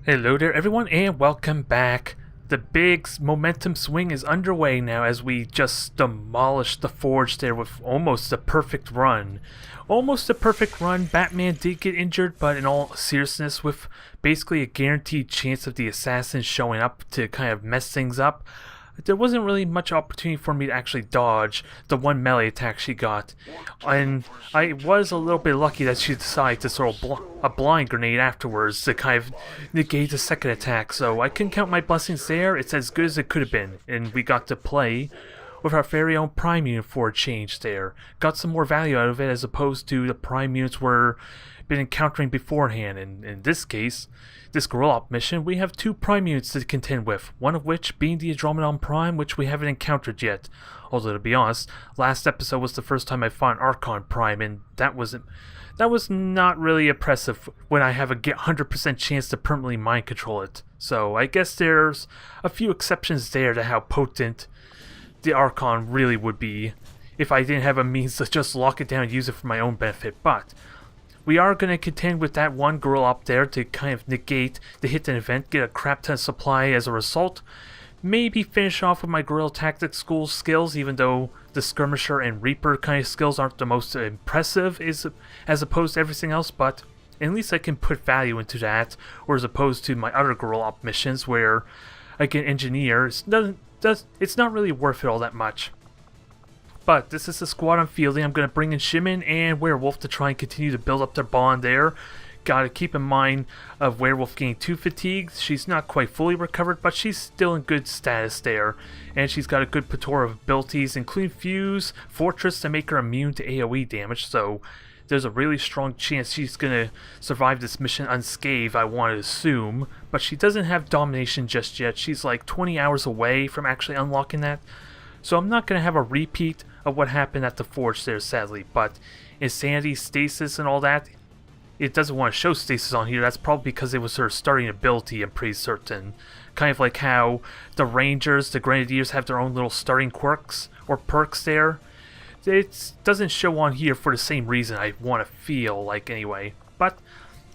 Hello there everyone and welcome back. The big momentum swing is underway now as we just demolished the forge there with almost a perfect run. Almost a perfect run. Batman did get injured, but in all seriousness, with basically a guaranteed chance of the assassins showing up to kind of mess things up, there wasn't really much opportunity for me to actually dodge the one melee attack she got. And I was a little bit lucky that she decided to throw a blind grenade afterwards to kind of negate the second attack. So I couldn't count my blessings there. It's as good as it could have been. And we got to play with our very own Prime unit for a change there. Got some more value out of it as opposed to the Prime units we're been encountering beforehand. And in this case, this Guerrilla Op mission, we have two Prime units to contend with, one of which being the Andromedon Prime, which we haven't encountered yet. Although to be honest, last episode was the first time I fought an Archon Prime, and that was not really impressive when I have a 100% chance to permanently mind control it. So I guess there's a few exceptions there to how potent the Archon really would be if I didn't have a means to just lock it down and use it for my own benefit. But we are going to contend with that one Guerrilla up there to kind of negate the hit and event, get a crap ton of supply as a result. Maybe finish off with my Guerrilla Tactics School skills, even though the Skirmisher and Reaper kind of skills aren't the most impressive as opposed to everything else, but at least I can put value into that, or as opposed to my other Guerrilla Op missions where I can engineer. It's not really worth it all that much. But this is the squad I'm fielding. I'm going to bring in Shimon and Werewolf to try and continue to build up their bond there. Gotta keep in mind of Werewolf getting 2 fatigued. She's not quite fully recovered, but she's still in good status there. And she's got a good plethora of abilities, including Fuse, Fortress to make her immune to AoE damage. So there's a really strong chance she's going to survive this mission unscathed, I want to assume. But she doesn't have Domination just yet. She's like 20 hours away from actually unlocking that. So I'm not going to have a repeat of what happened at the Forge there, sadly. But Insanity, Stasis, and all that, it doesn't want to show Stasis on here. That's probably because it was her starting ability, I'm pretty certain. Kind of like how the Rangers, the Grenadiers have their own little starting quirks or perks there. It doesn't show on here for the same reason I want to feel like anyway. But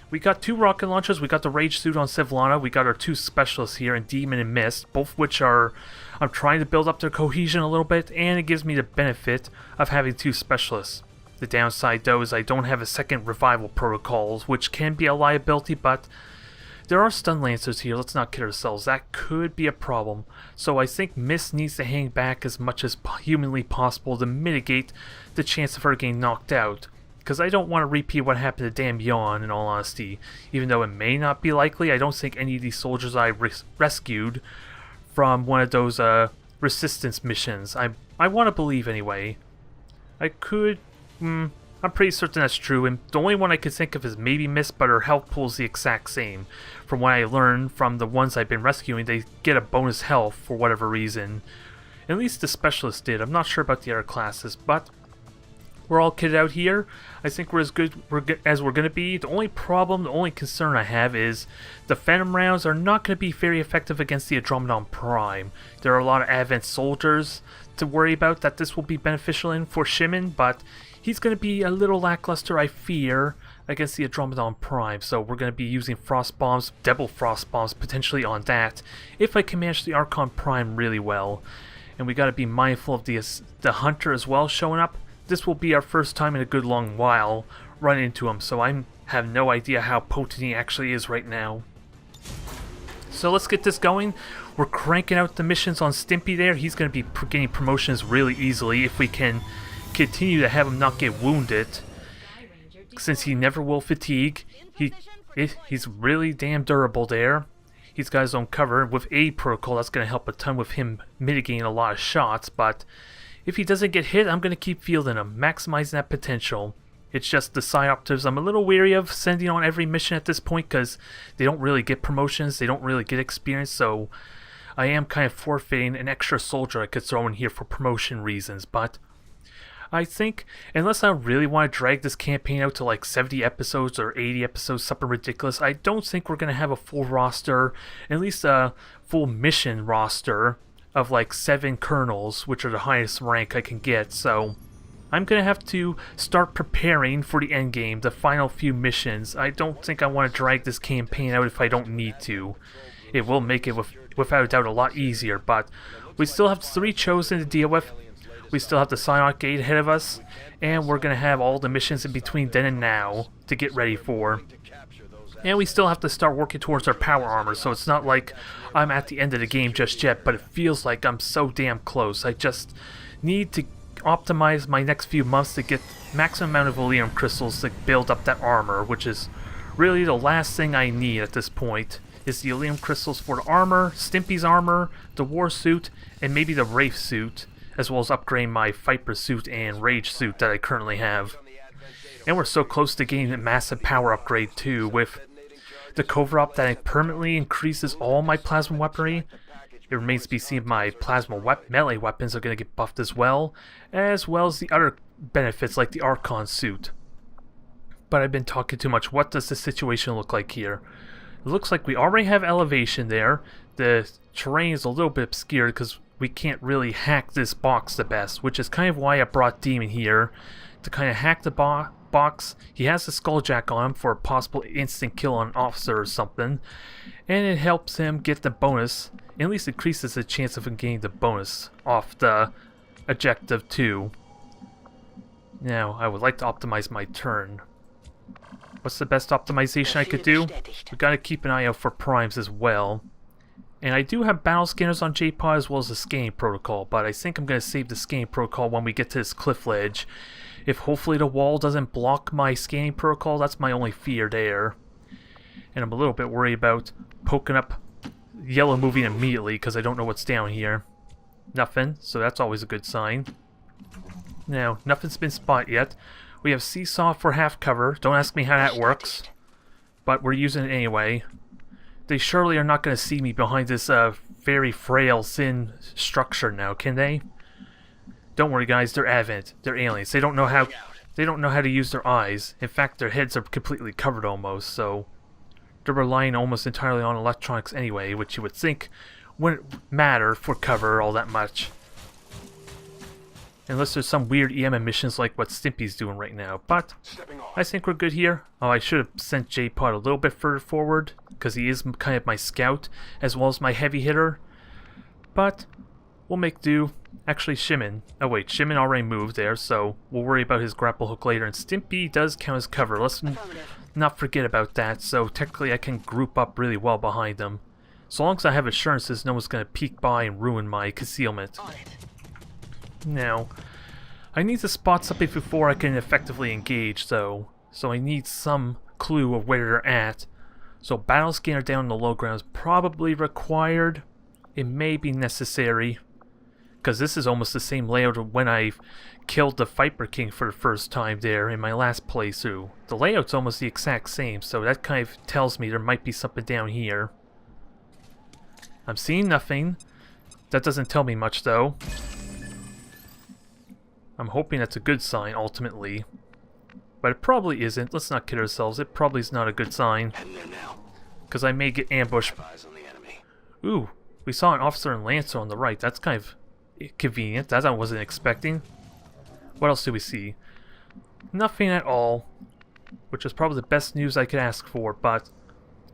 we got 2 rocket launchers, we got the Rage Suit on Sivlana, we got our 2 specialists here in Demon and Mist, both which are, I'm trying to build up their cohesion a little bit, and it gives me the benefit of having 2 specialists. The downside though is I don't have a second revival protocols, which can be a liability, but there are stun lancers here, let's not kid ourselves, that could be a problem. So I think Mist needs to hang back as much as humanly possible to mitigate the chance of her getting knocked out. Because I don't want to repeat what happened to Damn Yawn, in all honesty. Even though it may not be likely, I don't think any of these soldiers I rescued from one of those resistance missions. I want to believe anyway. I could... I'm pretty certain that's true, and the only one I could think of is maybe Mist, but her health pool is the exact same. From what I learned from the ones I've been rescuing, they get a bonus health for whatever reason. At least the specialist did. I'm not sure about the other classes, but we're all kitted out here. I think we're as good as we're going to be. The only problem, the only concern I have is the Phantom rounds are not going to be very effective against the Andromedon Prime. There are a lot of Advent soldiers to worry about that this will be beneficial in for Shimon, but he's going to be a little lackluster, I fear, against the Andromedon Prime. So we're going to be using Frost Bombs, Double Frost Bombs potentially on that, if I can manage the Archon Prime really well. And we got to be mindful of the Hunter as well showing up. This will be our first time in a good long while running into him, so I have no idea how potent he actually is right now. So let's get this going. We're cranking out the missions on Stimpy there. He's going to be getting promotions really easily if we can continue to have him not get wounded. Since he never will fatigue, he's really damn durable there. He's got his own cover. With A protocol, that's going to help a ton with him mitigating a lot of shots, but if he doesn't get hit, I'm going to keep fielding him, maximizing that potential. It's just the Psyoptives I'm a little weary of sending on every mission at this point because they don't really get promotions, they don't really get experience, so I am kind of forfeiting an extra soldier I could throw in here for promotion reasons. But I think, unless I really want to drag this campaign out to like 70 episodes or 80 episodes, something ridiculous, I don't think we're going to have a full roster, at least a full mission roster of like 7 colonels, which are the highest rank I can get. So I'm gonna have to start preparing for the end game, the final few missions. I don't think I want to drag this campaign out if I don't need to. It will make it, without a doubt, a lot easier, but we still have 3 chosen to deal with. We still have the Psionic Gate ahead of us, and we're gonna have all the missions in between then and now to get ready for. And we still have to start working towards our power armor, so it's not like I'm at the end of the game just yet, but it feels like I'm so damn close. I just need to optimize my next few months to get maximum amount of Elenium crystals to build up that armor, which is really the last thing I need at this point, is the Elenium crystals for the armor, Stimpy's armor, the war suit, and maybe the Wraith suit, as well as upgrading my Viper suit and Rage suit that I currently have. And we're so close to getting a massive power upgrade too, with the Covert Op that permanently increases all my plasma weaponry. It remains to be seen if my plasma melee weapons are going to get buffed as well as the other benefits like the Archon suit. But I've been talking too much. What does the situation look like here? It looks like we already have elevation there. The terrain is a little bit obscured because we can't really hack this box the best, which is kind of why I brought Demon here, to kind of hack the box. He has the Skulljack on him for a possible instant kill on an officer or something, and it helps him get the bonus. At least increases the chance of him getting the bonus off the objective too. Now, I would like to optimize my turn. What's the best optimization I could do? We gotta keep an eye out for primes as well. And I do have battle scanners on J-Pod as well as the scanning protocol, but I think I'm gonna save the scanning protocol when we get to this cliff ledge. If hopefully the wall doesn't block my scanning protocol, that's my only fear there. And I'm a little bit worried about poking up yellow moving immediately because I don't know what's down here. Nothing, so that's always a good sign. Now, nothing's been spotted yet. We have Seesaw for half cover. Don't ask me how that works, but we're using it anyway. They surely are not going to see me behind this very frail, thin structure now, can they? Don't worry, guys. They're Advent. They're aliens. They don't know how to use their eyes. In fact, their heads are completely covered almost, so they're relying almost entirely on electronics anyway, which you would think wouldn't matter for cover all that much. Unless there's some weird EM emissions like what Stimpy's doing right now. But I think we're good here. Oh, I should have sent J-Pod a little bit further forward, because he is kind of my scout, as well as my heavy hitter. But we'll make do. Actually, Shimon. Oh wait, Shimon already moved there, so we'll worry about his grapple hook later. And Stimpy does count as cover. Let's not forget about that. So technically I can group up really well behind them. So long as I have assurances no one's going to peek by and ruin my concealment. Now, I need to spot something before I can effectively engage though. So I need some clue of where they're at. So battle scanner down in the low ground is probably required. It may be necessary, because this is almost the same layout of when I killed the Viper King for the first time there in my last playthrough. The layout's almost the exact same, so that kind of tells me there might be something down here. I'm seeing nothing. That doesn't tell me much though. I'm hoping that's a good sign ultimately. But it probably isn't. Let's not kid ourselves. It probably is not a good sign. Because I may get ambushed. Ooh, we saw an officer and lancer on the right. That's kind of convenient. That I wasn't expecting. What else do we see? Nothing at all. Which is probably the best news I could ask for. But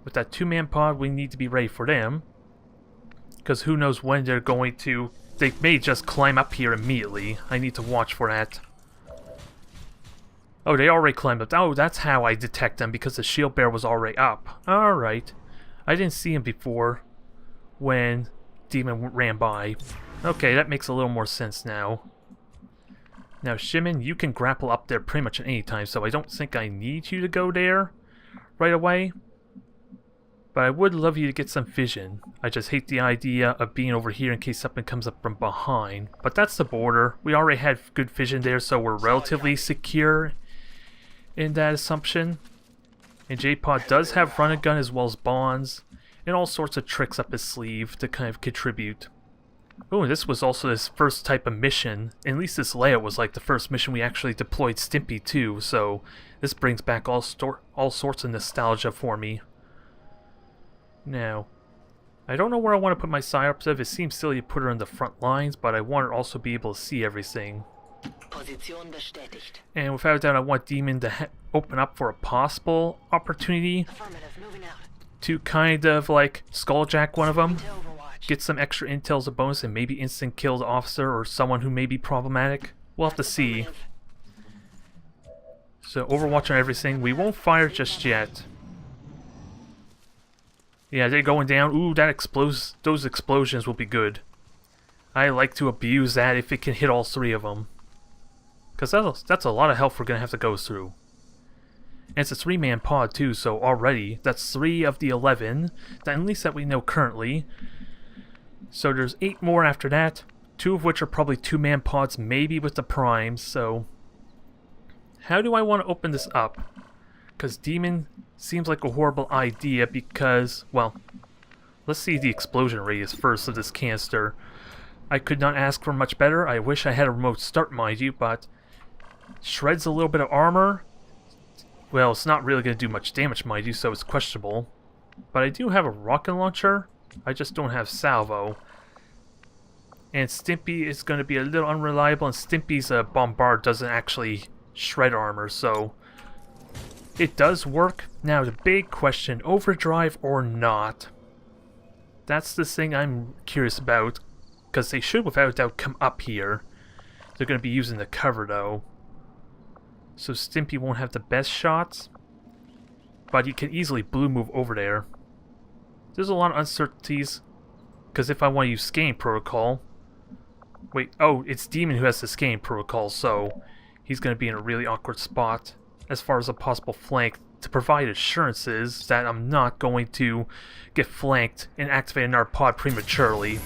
with that 2-man pod, we need to be ready for them. Because who knows when they're going to... They may just climb up here immediately. I need to watch for that. Oh, they already climbed up. Oh, that's how I detect them, because the shield bearer was already up. Alright. I didn't see him before when Demon ran by. Okay, that makes a little more sense now. Now, Shimon, you can grapple up there pretty much at any time, so I don't think I need you to go there right away. But I would love you to get some vision. I just hate the idea of being over here in case something comes up from behind. But that's the border. We already had good vision there, so we're relatively secure in that assumption. And J-Pod does have run and gun as well as bonds, and all sorts of tricks up his sleeve to kind of contribute. Oh, and this was also his first type of mission. At least this layout was like the first mission we actually deployed Stimpy to, so this brings back all sorts of nostalgia for me. Now, I don't know where I want to put my Psyops. It seems silly to put her in the front lines, but I want her to also be able to see everything. Position bestätigt. And without a doubt, I want Demon to open up for a possible opportunity Affirmative, moving out. to kind of like skulljack one of them. To Overwatch. Get some extra intel as a bonus and maybe instant kill the officer or someone who may be problematic. We'll have to see. Affirmative. So Overwatch on everything. We won't fire just yet. Yeah, they're going down. Ooh, that explodes. Those explosions will be good. I like to abuse that if it can hit all three of them. Because that's a lot of health we're going to have to go through. And it's a 3-man pod too, so already that's 3 of the 11. At least that we know currently. So there's 8 more after that. 2 of which are probably 2-man pods, maybe with the primes, so... How do I want to open this up? Because Demon seems like a horrible idea because, well, let's see the explosion radius first of this canister. I could not ask for much better. I wish I had a remote start, mind you, but shreds a little bit of armor. Well, it's not really going to do much damage, mind you, so it's questionable. But I do have a rocket launcher. I just don't have salvo. And Stimpy is going to be a little unreliable, and Stimpy's bombard doesn't actually shred armor, so it does work. Now the big question, overdrive or not? That's the thing I'm curious about, because they should without a doubt come up here. They're going to be using the cover though, so Stimpy won't have the best shots, but he can easily blue move over there. There's a lot of uncertainties, because if I want to use scanning protocol, wait, oh, it's Demon who has the scanning protocol, so he's going to be in a really awkward spot as far as a possible flank to provide assurances that I'm not going to get flanked and activate another pod prematurely.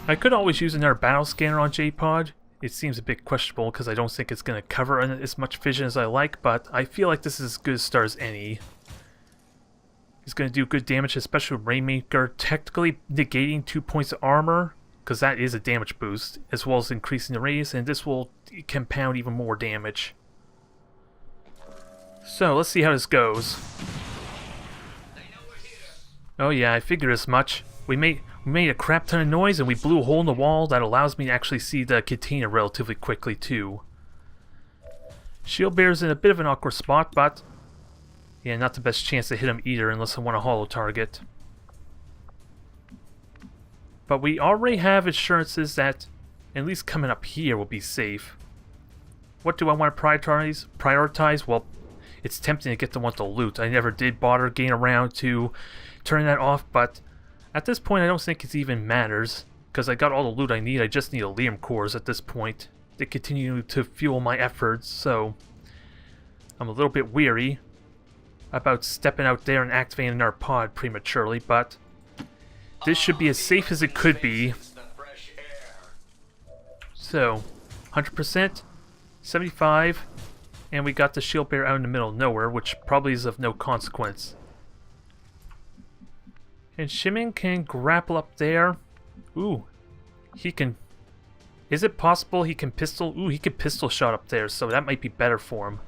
I could always use another battle scanner on J-Pod. It seems a bit questionable because I don't think it's going to cover as much vision as I like, but I feel like this is as good a start as any. He's going to do good damage, especially with Rainmaker technically negating 2 points of armor, because that is a damage boost, as well as increasing the radius, and this will compound even more damage. So, let's see how this goes. Oh yeah, I figured as much. We made a crap ton of noise, and we blew a hole in the wall that allows me to actually see the container relatively quickly, too. Shield Bear's in a bit of an awkward spot, but... yeah, not the best chance to hit him either, unless I want a holo target. But we already have assurances that at least coming up here will be safe. What do I want to prioritize? Well, it's tempting to get the one to loot. I never did bother getting around to turning that off, but at this point I don't think it even matters, because I got all the loot I need. I just need a Liam cores at this point to continue to fuel my efforts, so I'm a little bit weary about stepping out there and activating our pod prematurely, but this should be as safe as it could be. So, 100%, 75, and we got the Shield Bear out in the middle of nowhere, which probably is of no consequence. And Shimin can grapple up there. Ooh, he can... is it possible he can pistol? Ooh, he can pistol shot up there, so that might be better for him.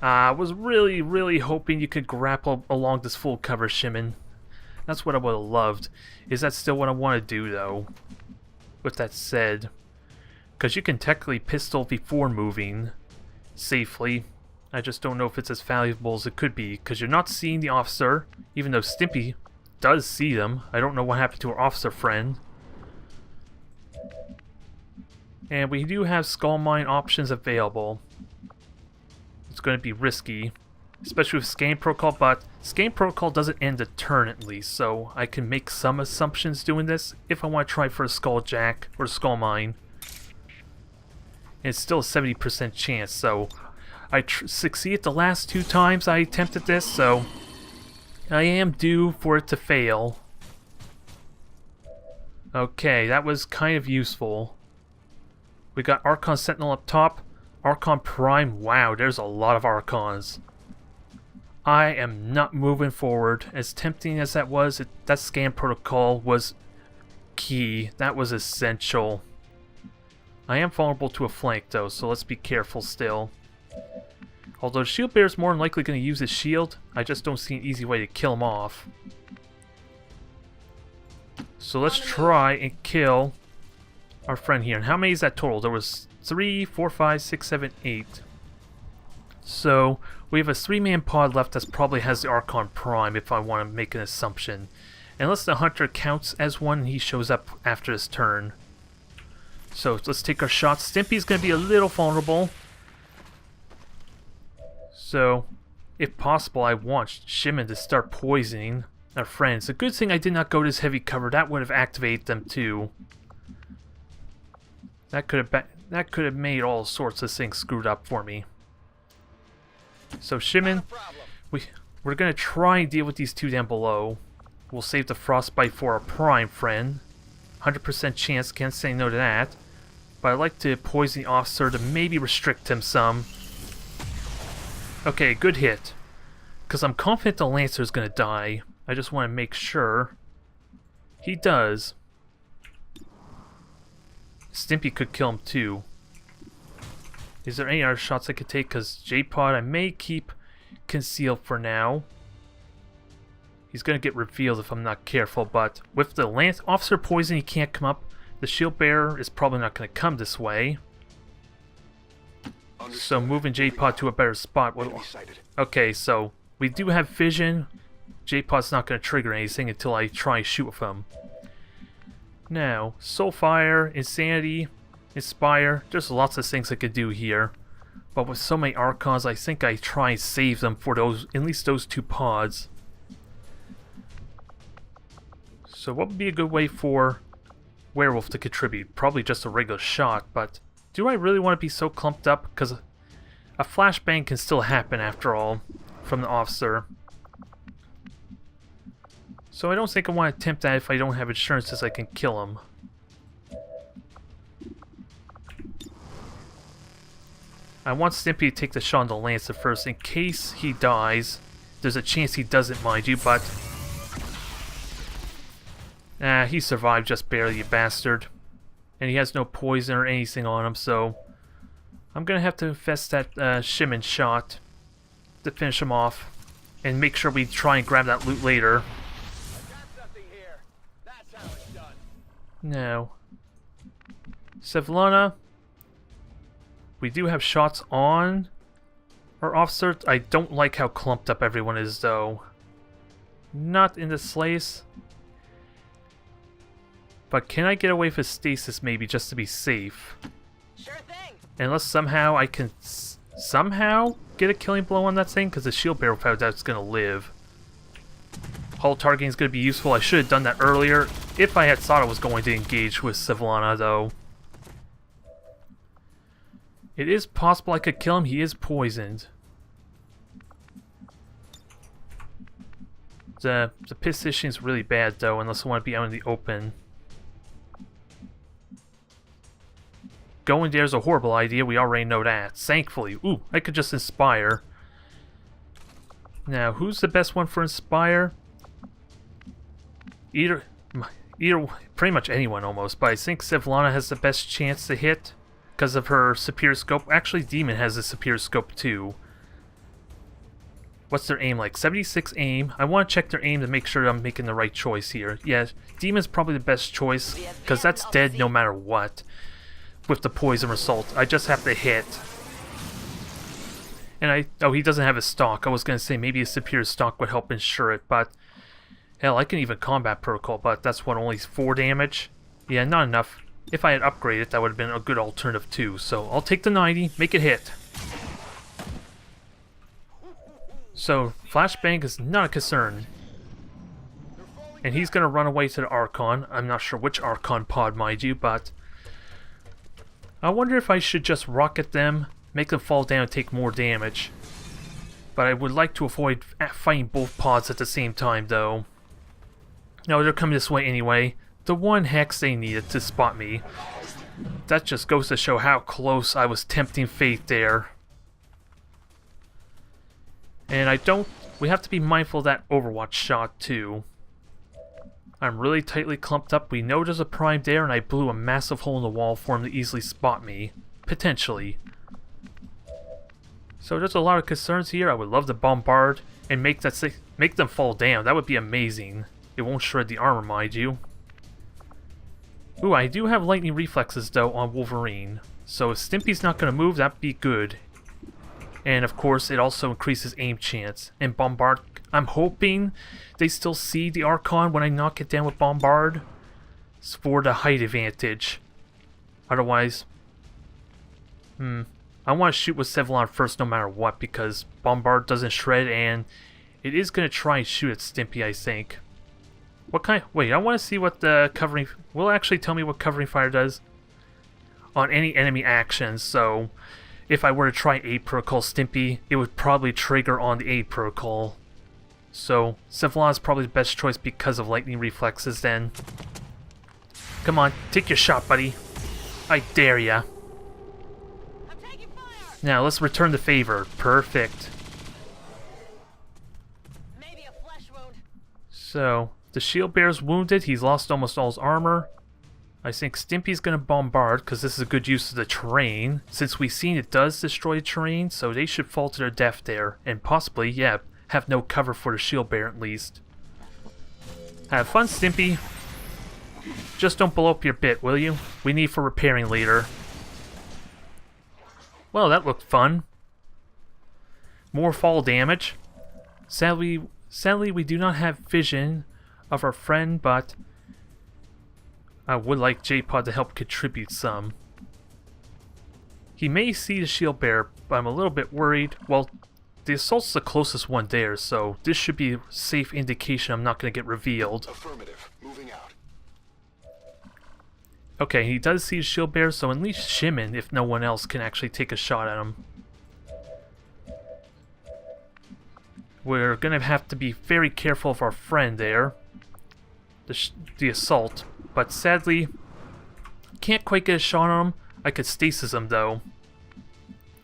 I was really, really hoping you could grapple along this full cover, Shimin. That's what I would have loved. Is that still what I want to do, though? With that said, because you can technically pistol before moving safely. I just don't know if it's as valuable as it could be, because you're not seeing the officer, even though Stimpy does see them. I don't know what happened to our officer friend. And we do have skull mine options available. It's going to be risky, especially with Scan Protocol, but Scan Protocol doesn't end the turn at least, so I can make some assumptions doing this if I want to try for a Skull Jack or Skull Mine. And it's still a 70% chance, so I succeeded the last 2 times I attempted this, so I am due for it to fail. Okay, that was kind of useful. We got Archon Sentinel up top. Archon Prime, wow, there's a lot of Archons. I am not moving forward. As tempting as that was, that Scan Protocol was key. That was essential. I am vulnerable to a flank though, so let's be careful still. Although Shield Bear is more than likely going to use his shield, I just don't see an easy way to kill him off. So let's try and kill our friend here. And how many is that total? There was 3, 4, 5, 6, 7, 8. So we have a 3-man pod left that probably has the Archon Prime, if I want to make an assumption. Unless the Hunter counts as one and he shows up after his turn. So let's take our shots. Stimpy's going to be a little vulnerable. So, if possible, I want Shimon to start poisoning our friends. A good thing I did not go to this heavy cover. That would have activated them too. That could have made all sorts of things screwed up for me. So Shimon, we're gonna try and deal with these two down below. We'll save the frostbite for our prime friend. 100% chance, can't say no to that. But I'd like to poison the officer to maybe restrict him some. Okay, good hit. Because I'm confident the Lancer is gonna die. I just want to make sure. He does. Stimpy could kill him too. Is there any other shots I could take? Because J-Pod I may keep concealed for now. He's going to get revealed if I'm not careful, but with the officer poison he can't come up. The shield bearer is probably not going to come this way. So moving J-Pod to a better spot. Okay, so we do have vision. J-Pod's not going to trigger anything until I try and shoot with him. Now, Soulfire, Insanity, Inspire, there's lots of things I could do here. But with so many Archons, I think I try and save them for those, at least those 2 pods. So what would be a good way for Werewolf to contribute? Probably just a regular shot, but do I really want to be so clumped up? Because a flashbang can still happen after all, from the officer. So I don't think I want to attempt that if I don't have assurances I can kill him. I want Stimpy to take the shot on the Lancer first in case he dies. There's a chance he doesn't, mind you, but... he survived just barely, you bastard. And he has no poison or anything on him, so... I'm gonna have to invest that Shimon shot to finish him off. And make sure we try and grab that loot later. Now, Sevlana, we do have shots on our officer. I don't like how clumped up everyone is, though. Not in the slice. But can I get away with stasis, maybe, just to be safe? Sure thing. Unless somehow I can somehow get a killing blow on that thing, because the shield bearer without that is going to live. Hull targeting is going to be useful. I should have done that earlier if I had thought I was going to engage with Sevlana, though. It is possible I could kill him. He is poisoned. The position is really bad, though, unless I want to be out in the open. Going there is a horrible idea. We already know that. Thankfully. Ooh, I could just Inspire. Now, who's the best one for Inspire? Either, pretty much anyone almost, but I think Sevlana has the best chance to hit because of her superior scope. Actually, Demon has a superior scope too. What's their aim like? 76 aim. I want to check their aim to make sure I'm making the right choice here. Yeah, Demon's probably the best choice because that's dead no matter what with the poison result. I just have to hit. And oh, he doesn't have a stock. I was going to say maybe a superior stock would help ensure it, but hell, I can even combat protocol, but that's what, only 4 damage? Yeah, not enough. If I had upgraded, that would have been a good alternative too. So I'll take the 90, make it hit. So flashbang is not a concern. And he's going to run away to the Archon. I'm not sure which Archon pod, mind you, but I wonder if I should just rocket them, make them fall down and take more damage. But I would like to avoid fighting both pods at the same time, though. No, they're coming this way anyway. The 1 hex they needed to spot me. That just goes to show how close I was tempting fate there. And we have to be mindful of that Overwatch shot too. I'm really tightly clumped up. We know there's a prime there, and I blew a massive hole in the wall for him to easily spot me. Potentially. So there's a lot of concerns here. I would love to bombard and make them fall down. That would be amazing. It won't shred the armor, mind you. Ooh, I do have lightning reflexes though on Wolverine. So if Stimpy's not going to move, that'd be good. And of course, it also increases aim chance. And Bombard, I'm hoping they still see the Archon when I knock it down with Bombard. It's for the height advantage. Otherwise, I want to shoot with Sevlon first no matter what, because Bombard doesn't shred and it is going to try and shoot at Stimpy, I think. What kind? Wait, I want to see what the covering... Will it actually tell me what covering fire does? On any enemy actions, so if I were to try aid protocol Stimpy, it would probably trigger on the aid protocol. So, Sevlon is probably the best choice because of lightning reflexes then. Come on, take your shot, buddy. I dare ya. I'm taking fire. Now, let's return the favor. Perfect. Maybe a flesh wound. So, the shield bear's wounded. He's lost almost all his armor. I think Stimpy's going to bombard because this is a good use of the terrain. Since we've seen it does destroy terrain, so they should fall to their death there. And possibly, yeah, have no cover for the shield bear at least. Have fun, Stimpy. Just don't blow up your bit, will you? We need for repairing later. Well, that looked fun. More fall damage. Sadly, we do not have vision of our friend, but I would like J-Pod to help contribute some. He may see the shield bear, but I'm a little bit worried. Well, the assault's the closest one there, so this should be a safe indication I'm not going to get revealed. Affirmative. Moving out. Okay, he does see the shield bear, so at least Shimon, if no one else, can actually take a shot at him. We're going to have to be very careful of our friend there. The assault. But sadly, can't quite get a shot on him. I could stasis him though.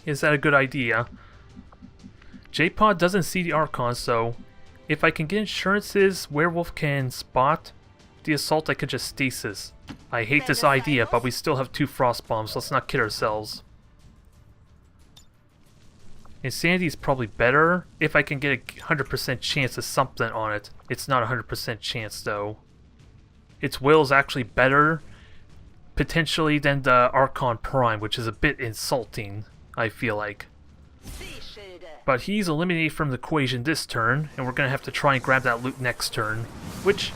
Is that a good idea? J-Pod doesn't see the Archon, so if I can get insurances Werewolf can spot the assault, I could just stasis. I hate this idea, but we still have 2 frost bombs. Let's not kid ourselves. Insanity is probably better if I can get a 100% chance of something on it. It's not a 100% chance though. Its will is actually better, potentially, than the Archon Prime, which is a bit insulting, I feel like. But he's eliminated from the equation this turn, and we're going to have to try and grab that loot next turn, which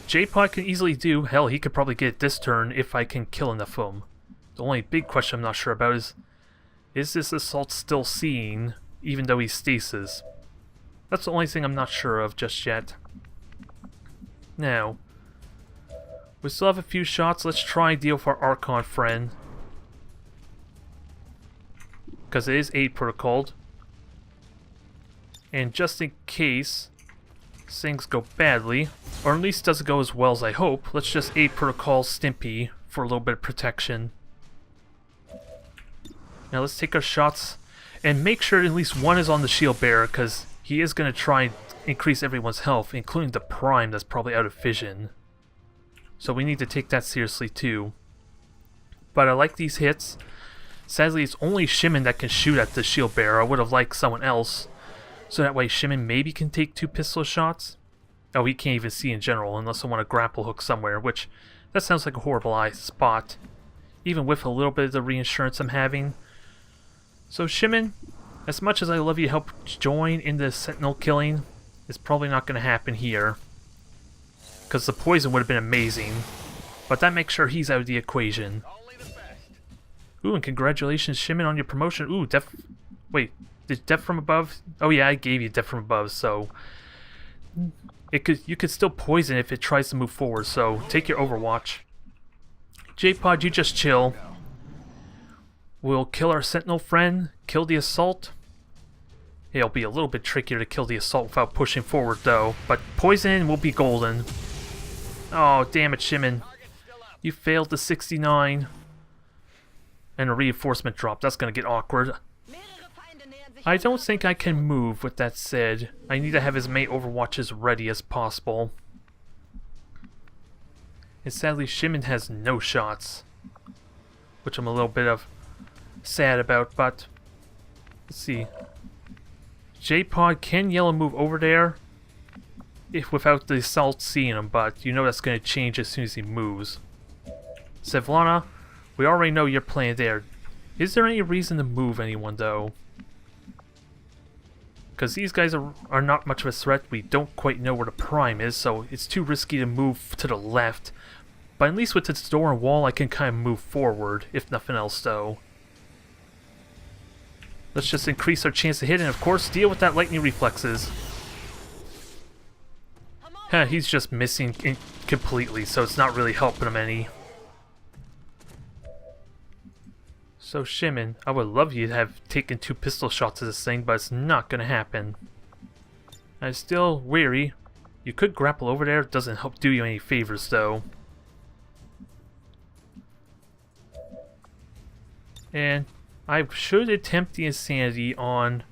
J-Pod can easily do. Hell, he could probably get it this turn if I can kill enough of him. The only big question I'm not sure about is this assault still seen, even though he's stasis? That's the only thing I'm not sure of just yet. Now, we still have a few shots. Let's try and deal with our Archon friend. Because it is aid protocoled. And just in case things go badly, or at least doesn't go as well as I hope, let's just aid protocol Stimpy for a little bit of protection. Now let's take our shots and make sure at least one is on the shield bearer, because he is going to try and increase everyone's health, including the Prime that's probably out of vision. So we need to take that seriously too. But I like these hits. Sadly, it's only Shimon that can shoot at the shield bearer. I would have liked someone else. So that way Shimon maybe can take 2 pistol shots. Oh, he can't even see in general unless I want to grapple hook somewhere, which that sounds like a horrible spot. Even with a little bit of the reinsurance I'm having. So Shimon, as much as I love you to help join in the Sentinel killing, it's probably not going to happen here. Because the poison would have been amazing. But that makes sure he's out of the equation. Ooh, and congratulations, Shimon, on your promotion. Ooh, wait, did Death from Above? Oh yeah, I gave you Death from Above, so you could still poison if it tries to move forward, so take your Overwatch. J-Pod, you just chill. We'll kill our Sentinel friend, kill the assault. It'll be a little bit trickier to kill the assault without pushing forward though, but poison will be golden. Oh, damn it, Shimon. You failed the 69. And a reinforcement drop. That's going to get awkward. I don't think I can move, with that said. I need to have as many Overwatches ready as possible. And sadly, Shimon has no shots. Which I'm a little bit of sad about, but let's see. J-Pod can yellow move over there if without the assault seeing him, but you know that's going to change as soon as he moves. Sevlana, we already know your plan there. Is there any reason to move anyone, though? Because these guys are not much of a threat. We don't quite know where the prime is, so it's too risky to move to the left. But at least with this door and wall, I can kind of move forward, if nothing else, though. Let's just increase our chance to hit, and of course, deal with that lightning reflexes. He's just missing completely, so it's not really helping him any. So Shimon, I would love you to have taken 2 pistol shots at this thing, but it's not gonna happen. I'm still weary. You could grapple over there, it doesn't help do you any favors though. And I should attempt the insanity on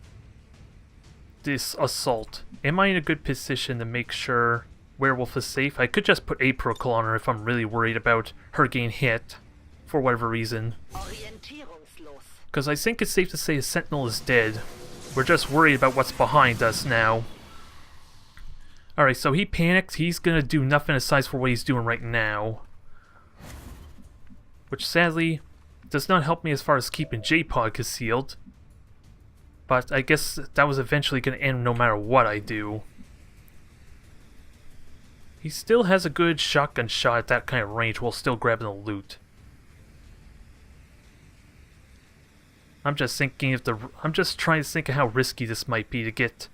this assault. Am I in a good position to make sure Werewolf is safe? I could just put a protocol on her if I'm really worried about her getting hit for whatever reason. Because I think it's safe to say a sentinel is dead. We're just worried about what's behind us now. Alright, so he panicked. He's gonna do nothing aside for what he's doing right now. Which sadly does not help me as far as keeping J-Pod concealed. But I guess that was eventually gonna end no matter what I do. He still has a good shotgun shot at that kind of range while still grabbing the loot. I'm just thinking of I'm just trying to think of how risky this might be to get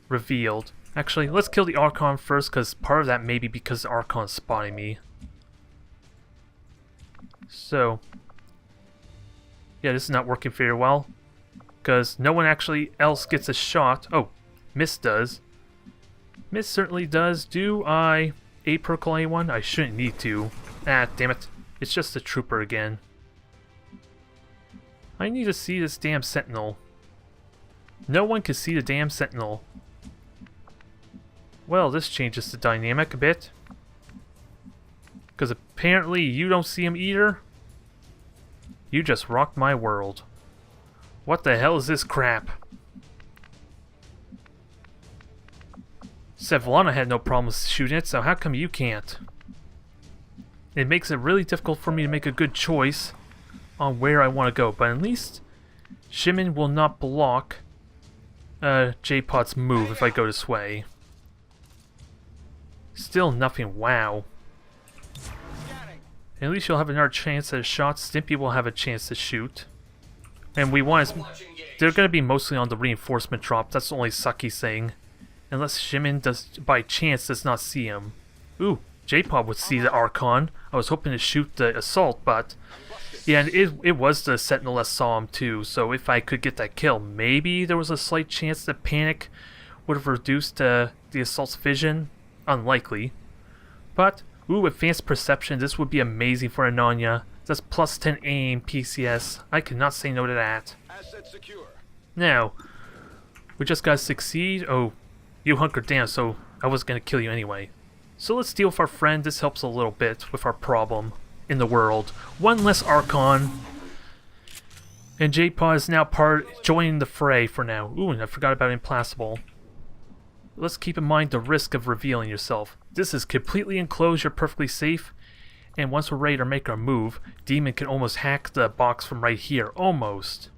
revealed. Actually, let's kill the Archon first, because part of that may be because the Archon's spotting me. So, yeah, this is not working very well, because no one actually else gets a shot. Oh, Miss does. Miss certainly does. Do I a-perkle anyone? I shouldn't need to. Ah, damn it. It's just a trooper again. I need to see this damn sentinel. No one can see the damn sentinel. Well, this changes the dynamic a bit. Because apparently you don't see him either. You just rocked my world. What the hell is this crap? Sevlana had no problems shooting it, so how come you can't? It makes it really difficult for me to make a good choice on where I want to go, but at least Shimon will not block J-Pod's move if I go this way. Still nothing, wow. At least you'll have another chance at a shot. Stimpy will have a chance to shoot. And we want to... They're going to be mostly on the reinforcement drop, that's the only sucky thing. Unless Shimon does, by chance, does not see him. Ooh, J-Pod would see the Archon. I was hoping to shoot the assault, but... Yeah, and it was the Sentinel that saw him too, so if I could get that kill, maybe there was a slight chance that Panic would have reduced the assault's vision. Unlikely. But, ooh, advanced perception, this would be amazing for Ananya. That's plus 10 aim, PCS. I could not say no to that. Asset secure. Now, we just gotta succeed. Oh, you hunkered down, so I was gonna kill you anyway. So let's deal with our friend. This helps a little bit with our problem in the world. One less Archon. And J-Pod is now joining the fray for now. Ooh, and I forgot about Implacable. Let's keep in mind the risk of revealing yourself. This is completely enclosed, you're perfectly safe. And once we're ready to make our move, Demon can almost hack the box from right here. Almost.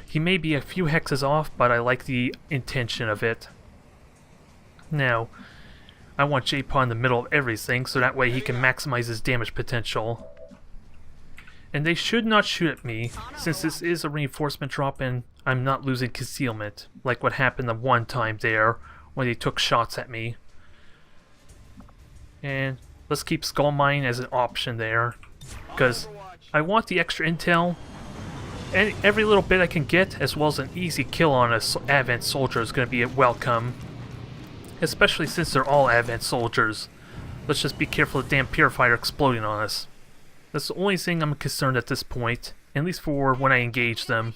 He may be a few hexes off, but I like the intention of it. Now, I want J-Pod in the middle of everything, so that way he can maximize his damage potential. And they should not shoot at me, since this is a reinforcement drop and I'm not losing concealment, like what happened the one time there, when they took shots at me. And let's keep Skull Mine as an option there, because I want the extra intel, and every little bit I can get, as well as an easy kill on an Advent soldier is going to be welcome. Especially since they're all Advent soldiers. Let's just be careful of the damn Purifier exploding on us. That's the only thing I'm concerned at this point, at least for when I engage them.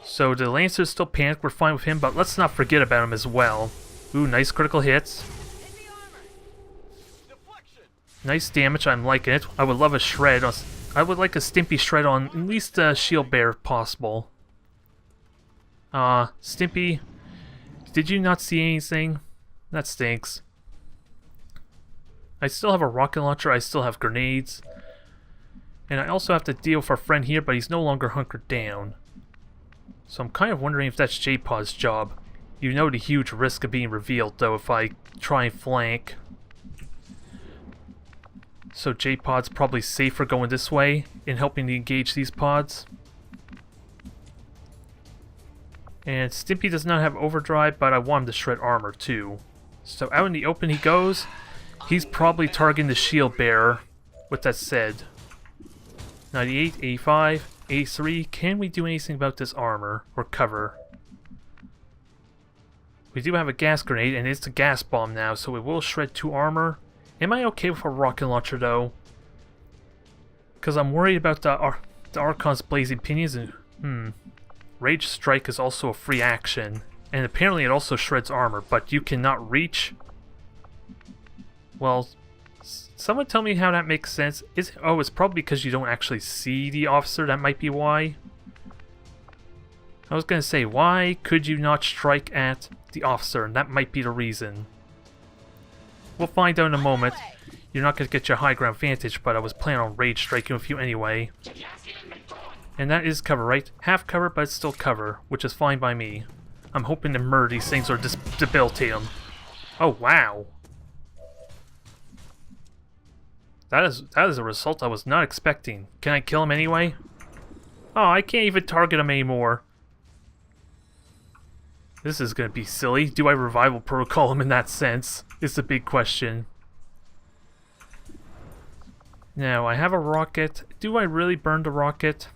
So the Lancer's still panicked, we're fine with him, but let's not forget about him as well. Ooh, nice critical hits. Nice damage, I'm liking it. I would love a shred. I would like a Stimpy shred on at least a shield bearer if possible. Stimpy... Did you not see anything? That stinks. I still have a rocket launcher, I still have grenades. And I also have to deal with our friend here, but he's no longer hunkered down. So I'm kind of wondering if that's J-Pod's job. You know the huge risk of being revealed, though, if I try and flank. So J-Pod's probably safer going this way in helping to engage these pods. And Stimpy does not have overdrive, but I want him to shred armor too. So out in the open he goes. He's probably targeting the shield bearer. With that said, 98, 85, 83. Can we do anything about this armor or cover? We do have a gas grenade, and it's a gas bomb now, so it will shred 2 armor. Am I okay with a rocket launcher though? Because I'm worried about the Archon's blazing pinions and Rage Strike is also a free action, and apparently it also shreds armor, but you cannot reach. Well, someone tell me how that makes sense. Oh, it's probably because you don't actually see the officer. That might be why. I was gonna say, why could you not strike at the officer? And that might be the reason. We'll find out in a moment. You're not gonna get your high ground vantage, but I was planning on rage striking with you anyway. And that is cover, right? Half cover, but it's still cover, which is fine by me. I'm hoping to murder these things or debilitate them. Oh, wow. That is a result I was not expecting. Can I kill him anyway? Oh, I can't even target him anymore. This is going to be silly. Do I revival protocol him in that sense? Is the big question. Now, I have a rocket. Do I really burn the rocket?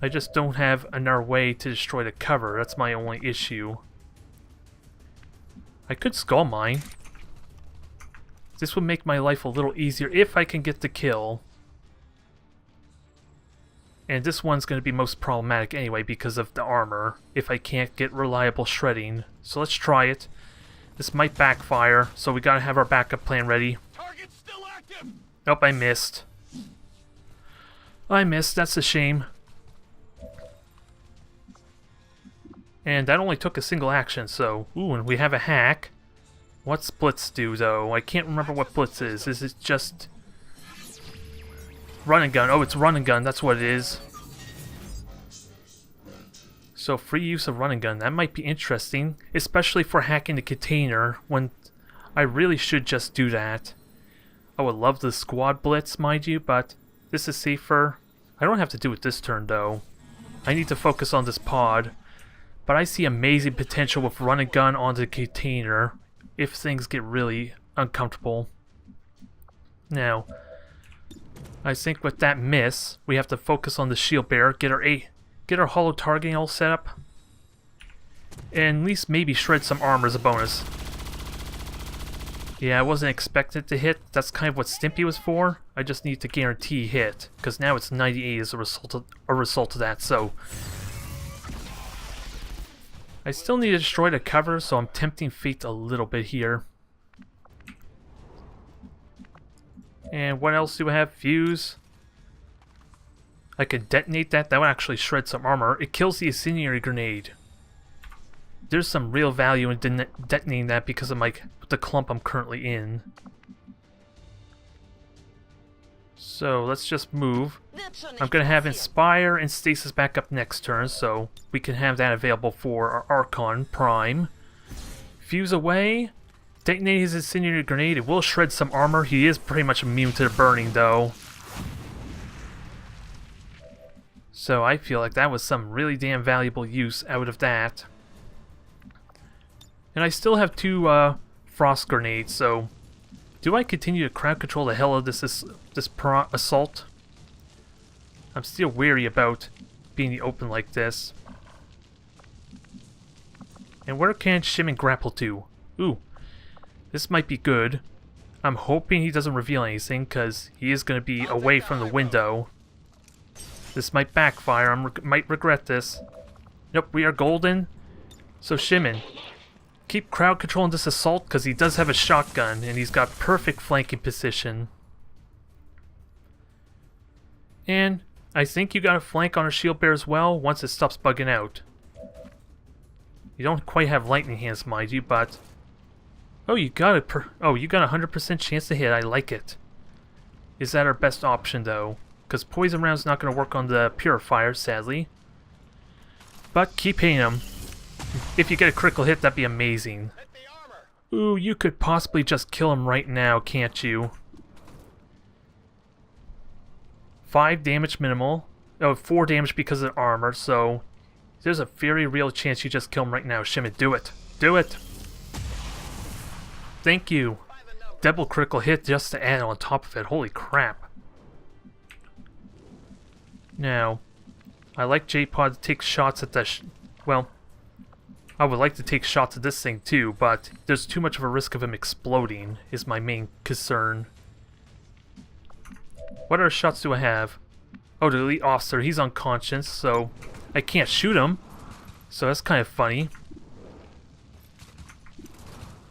I just don't have another way to destroy the cover. That's my only issue. I could skull mine. This would make my life a little easier if I can get the kill. And this one's going to be most problematic anyway because of the armor, if I can't get reliable shredding. So let's try it. This might backfire, so we gotta have our backup plan ready. Target's still active. Nope, I missed. I missed, that's a shame. And that only took a single action, so... Ooh, and we have a hack. What's Blitz do, though? I can't remember what Blitz is. Is it just... Run and gun. Oh, it's run and gun. That's what it is. So, free use of run and gun. That might be interesting. Especially for hacking the container, when I really should just do that. I would love the squad blitz, mind you, but this is safer. I don't have to do it this turn, though. I need to focus on this pod. But I see amazing potential with run and gun on the container if things get really uncomfortable. Now, I think with that miss, we have to focus on the shield bearer, get our hollow targeting all set up, and at least maybe shred some armor as a bonus. Yeah, I wasn't expecting it to hit. That's kind of what Stimpy was for. I just need to guarantee hit, because now it's 98 as a result of that, so... I still need to destroy the cover, so I'm tempting fate a little bit here. And what else do I have? Fuse. I could detonate that. That would actually shred some armor. It kills the incendiary grenade. There's some real value in detonating that because of the clump I'm currently in. So let's just move. I'm going to have Inspire and Stasis back up next turn, so we can have that available for our Archon Prime. Fuse away. Detonate his incendiary grenade. It will shred some armor. He is pretty much immune to the burning, though. So I feel like that was some really damn valuable use out of that. And I still have 2 frost grenades, so... Do I continue to crowd control the hell of this assault? I'm still wary about being in the open like this. And where can Shimon grapple to? Ooh, this might be good. I'm hoping he doesn't reveal anything, because he is going to be away from the window. This might backfire. I might regret this. Nope, we are golden. So Shimon, keep crowd controlling this assault, because he does have a shotgun, and he's got perfect flanking position. And I think you got a flank on our shield bear as well, once it stops bugging out. You don't quite have lightning hands, mind you, but Oh, you got it. You got a 100% chance to hit. I like it. Is that our best option, though? Because poison round's not going to work on the purifier, sadly. But keep hitting him. If you get a critical hit, that'd be amazing. Ooh, you could possibly just kill him right now, can't you? 5 damage minimal. Oh, 4 damage because of armor, so there's a very real chance you just kill him right now. Shimon, do it. Do it. Thank you. Double critical hit just to add on top of it. Holy crap. Now, I like J-Pod to take shots at the... well, I would like to take shots at this thing too, but there's too much of a risk of him exploding, is my main concern. What other shots do I have? Oh, the elite officer, he's unconscious, so I can't shoot him. So that's kind of funny.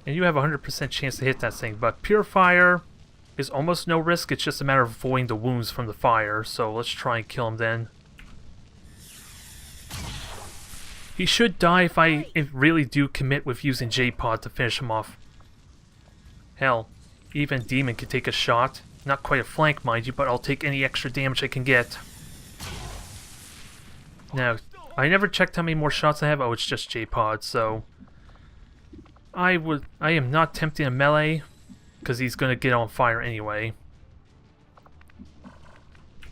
And you have a 100% chance to hit that thing, but Purifier is almost no risk, it's just a matter of avoiding the wounds from the fire, so let's try and kill him then. He should die if I really do commit with using J-Pod to finish him off. Hell, even Demon could take a shot. Not quite a flank, mind you, but I'll take any extra damage I can get. Now, I never checked how many more shots I have. Oh, it's just J-Pod, so... I am not tempting a melee, because he's going to get on fire anyway.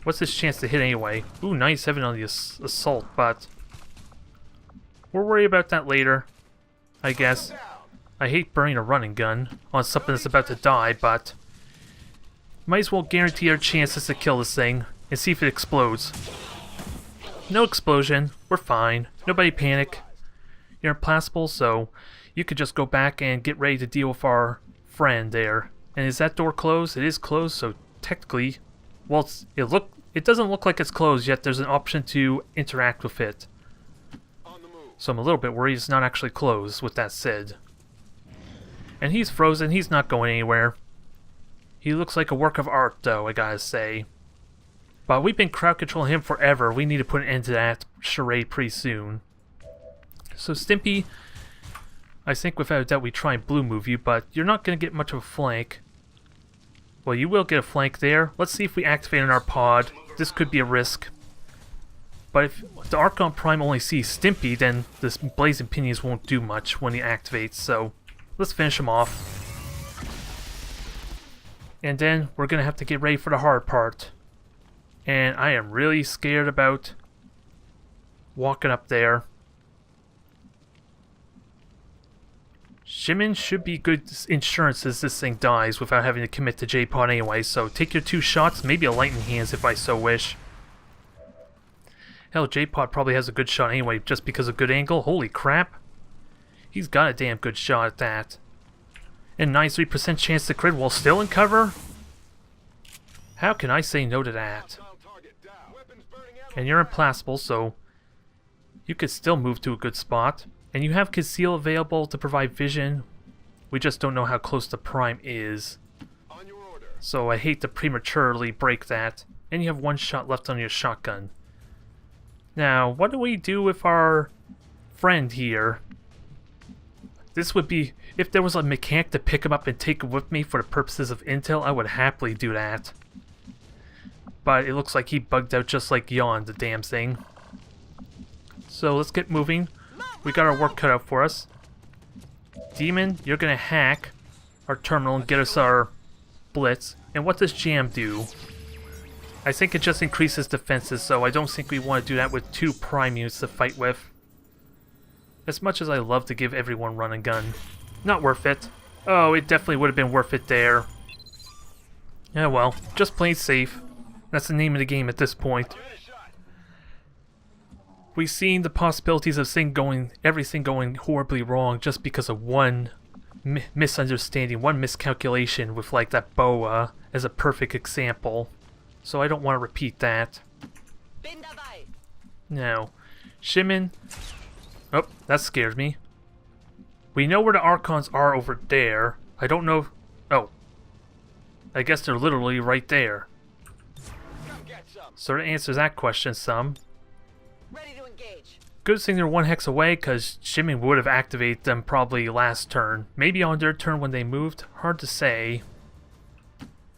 What's his chance to hit anyway? Ooh, 97 on the assault, but... we'll worry about that later, I guess. I hate burning a running gun on something that's about to die, but... might as well guarantee our chances to kill this thing, and see if it explodes. No explosion, we're fine, nobody panic. You're implacable, so you could just go back and get ready to deal with our friend there. And is that door closed? It is closed, so technically, well, it doesn't look like it's closed yet. There's an option to interact with it. So I'm a little bit worried it's not actually closed, with that said. And he's frozen, he's not going anywhere. He looks like a work of art, though, I gotta say. But we've been crowd controlling him forever. We need to put an end to that charade pretty soon. So Stimpy, I think without a doubt we try and blue move you, but you're not going to get much of a flank. Well, you will get a flank there. Let's see if we activate in our pod. This could be a risk. But if the Archon Prime only sees Stimpy, then this Blazing Pinions won't do much when he activates, so let's finish him off. And then we're going to have to get ready for the hard part. And I am really scared about walking up there. Shimon should be good insurance as this thing dies without having to commit to J-Pod anyway, so take your 2 shots, maybe a lightning hands if I so wish. Hell, J-Pod probably has a good shot anyway just because of good angle. Holy crap. He's got a damn good shot at that. And 93% chance to crit while still in cover? How can I say no to that? And you're implacable, so you could still move to a good spot. And you have Conceal available to provide vision. We just don't know how close the Prime is. So I hate to prematurely break that. And you have 1 shot left on your shotgun. Now, what do we do with our friend here? This would be... if there was a mechanic to pick him up and take him with me for the purposes of intel, I would happily do that. But it looks like he bugged out just like Yawn, the damn thing. So let's get moving. We got our work cut out for us. Demon, you're gonna hack our terminal and get us our blitz. And what does Jam do? I think it just increases defenses, so I don't think we want to do that with 2 prime units to fight with. As much as I love to give everyone run and gun. Not worth it. Oh, it definitely would have been worth it there. Yeah, well, just plain safe. That's the name of the game at this point. We've seen the possibilities of everything going horribly wrong just because of one misunderstanding, one miscalculation with like that boa as a perfect example. So I don't want to repeat that. Now, Shimon. Oh, that scared me. We know where the Archons are over there. I don't know. Oh. I guess they're literally right there. So that answers that question some. Ready to engage. Good thing they're 1 hex away, because Shimon would have activated them probably last turn. Maybe on their turn when they moved. Hard to say.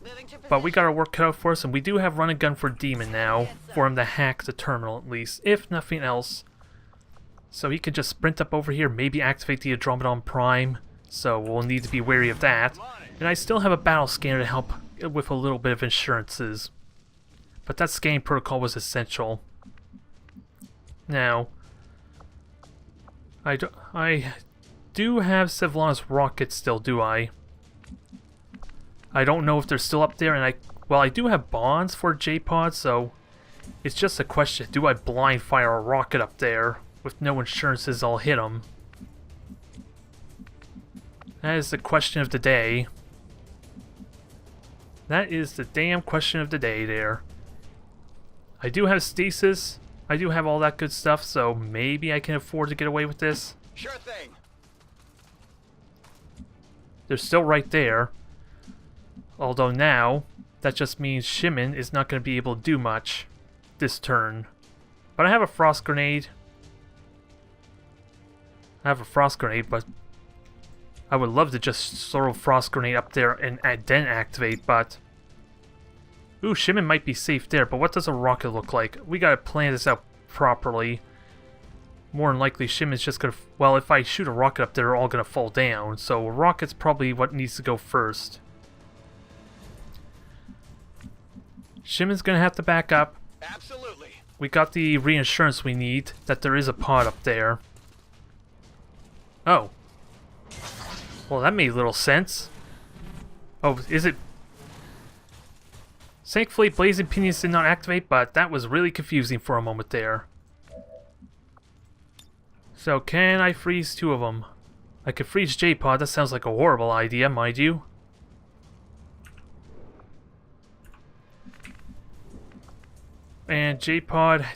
Moving to But we got position. our work cut out for us, and we do have run and gun for Demon now. For him to hack the terminal at least, if nothing else. So he can just sprint up over here, maybe activate the Andromedon Prime. So we'll need to be wary of that. And I still have a battle scanner to help with a little bit of insurances. But that scanning protocol was essential. Now, I do have Sevlana's rockets still, do I? I don't know if they're still up there, and I do have bonds for J-Pod, so it's just a question, do I blind fire a rocket up there? With no insurances, I'll hit them. That is the question of the day. That is the damn question of the day there. I do have stasis, I do have all that good stuff, so maybe I can afford to get away with this. Sure thing. They're still right there. Although now, that just means Shimon is not going to be able to do much this turn. But I have a frost grenade. But I would love to just throw a frost grenade up there and then activate, but... Ooh, Shimon might be safe there, but what does a rocket look like? We gotta plan this out properly. More than likely, Shimon's just gonna... Well, if I shoot a rocket up there, they're all gonna fall down, so a rocket's probably what needs to go first. Shimon's gonna have to back up. Absolutely. We got the reinsurance we need that there is a pod up there. Oh. Well, that made little sense. Oh, is it... Thankfully, Blazing Pinions did not activate, but that was really confusing for a moment there. So, can I freeze 2 of them? I could freeze J-Pod, that sounds like a horrible idea, mind you. And J-Pod...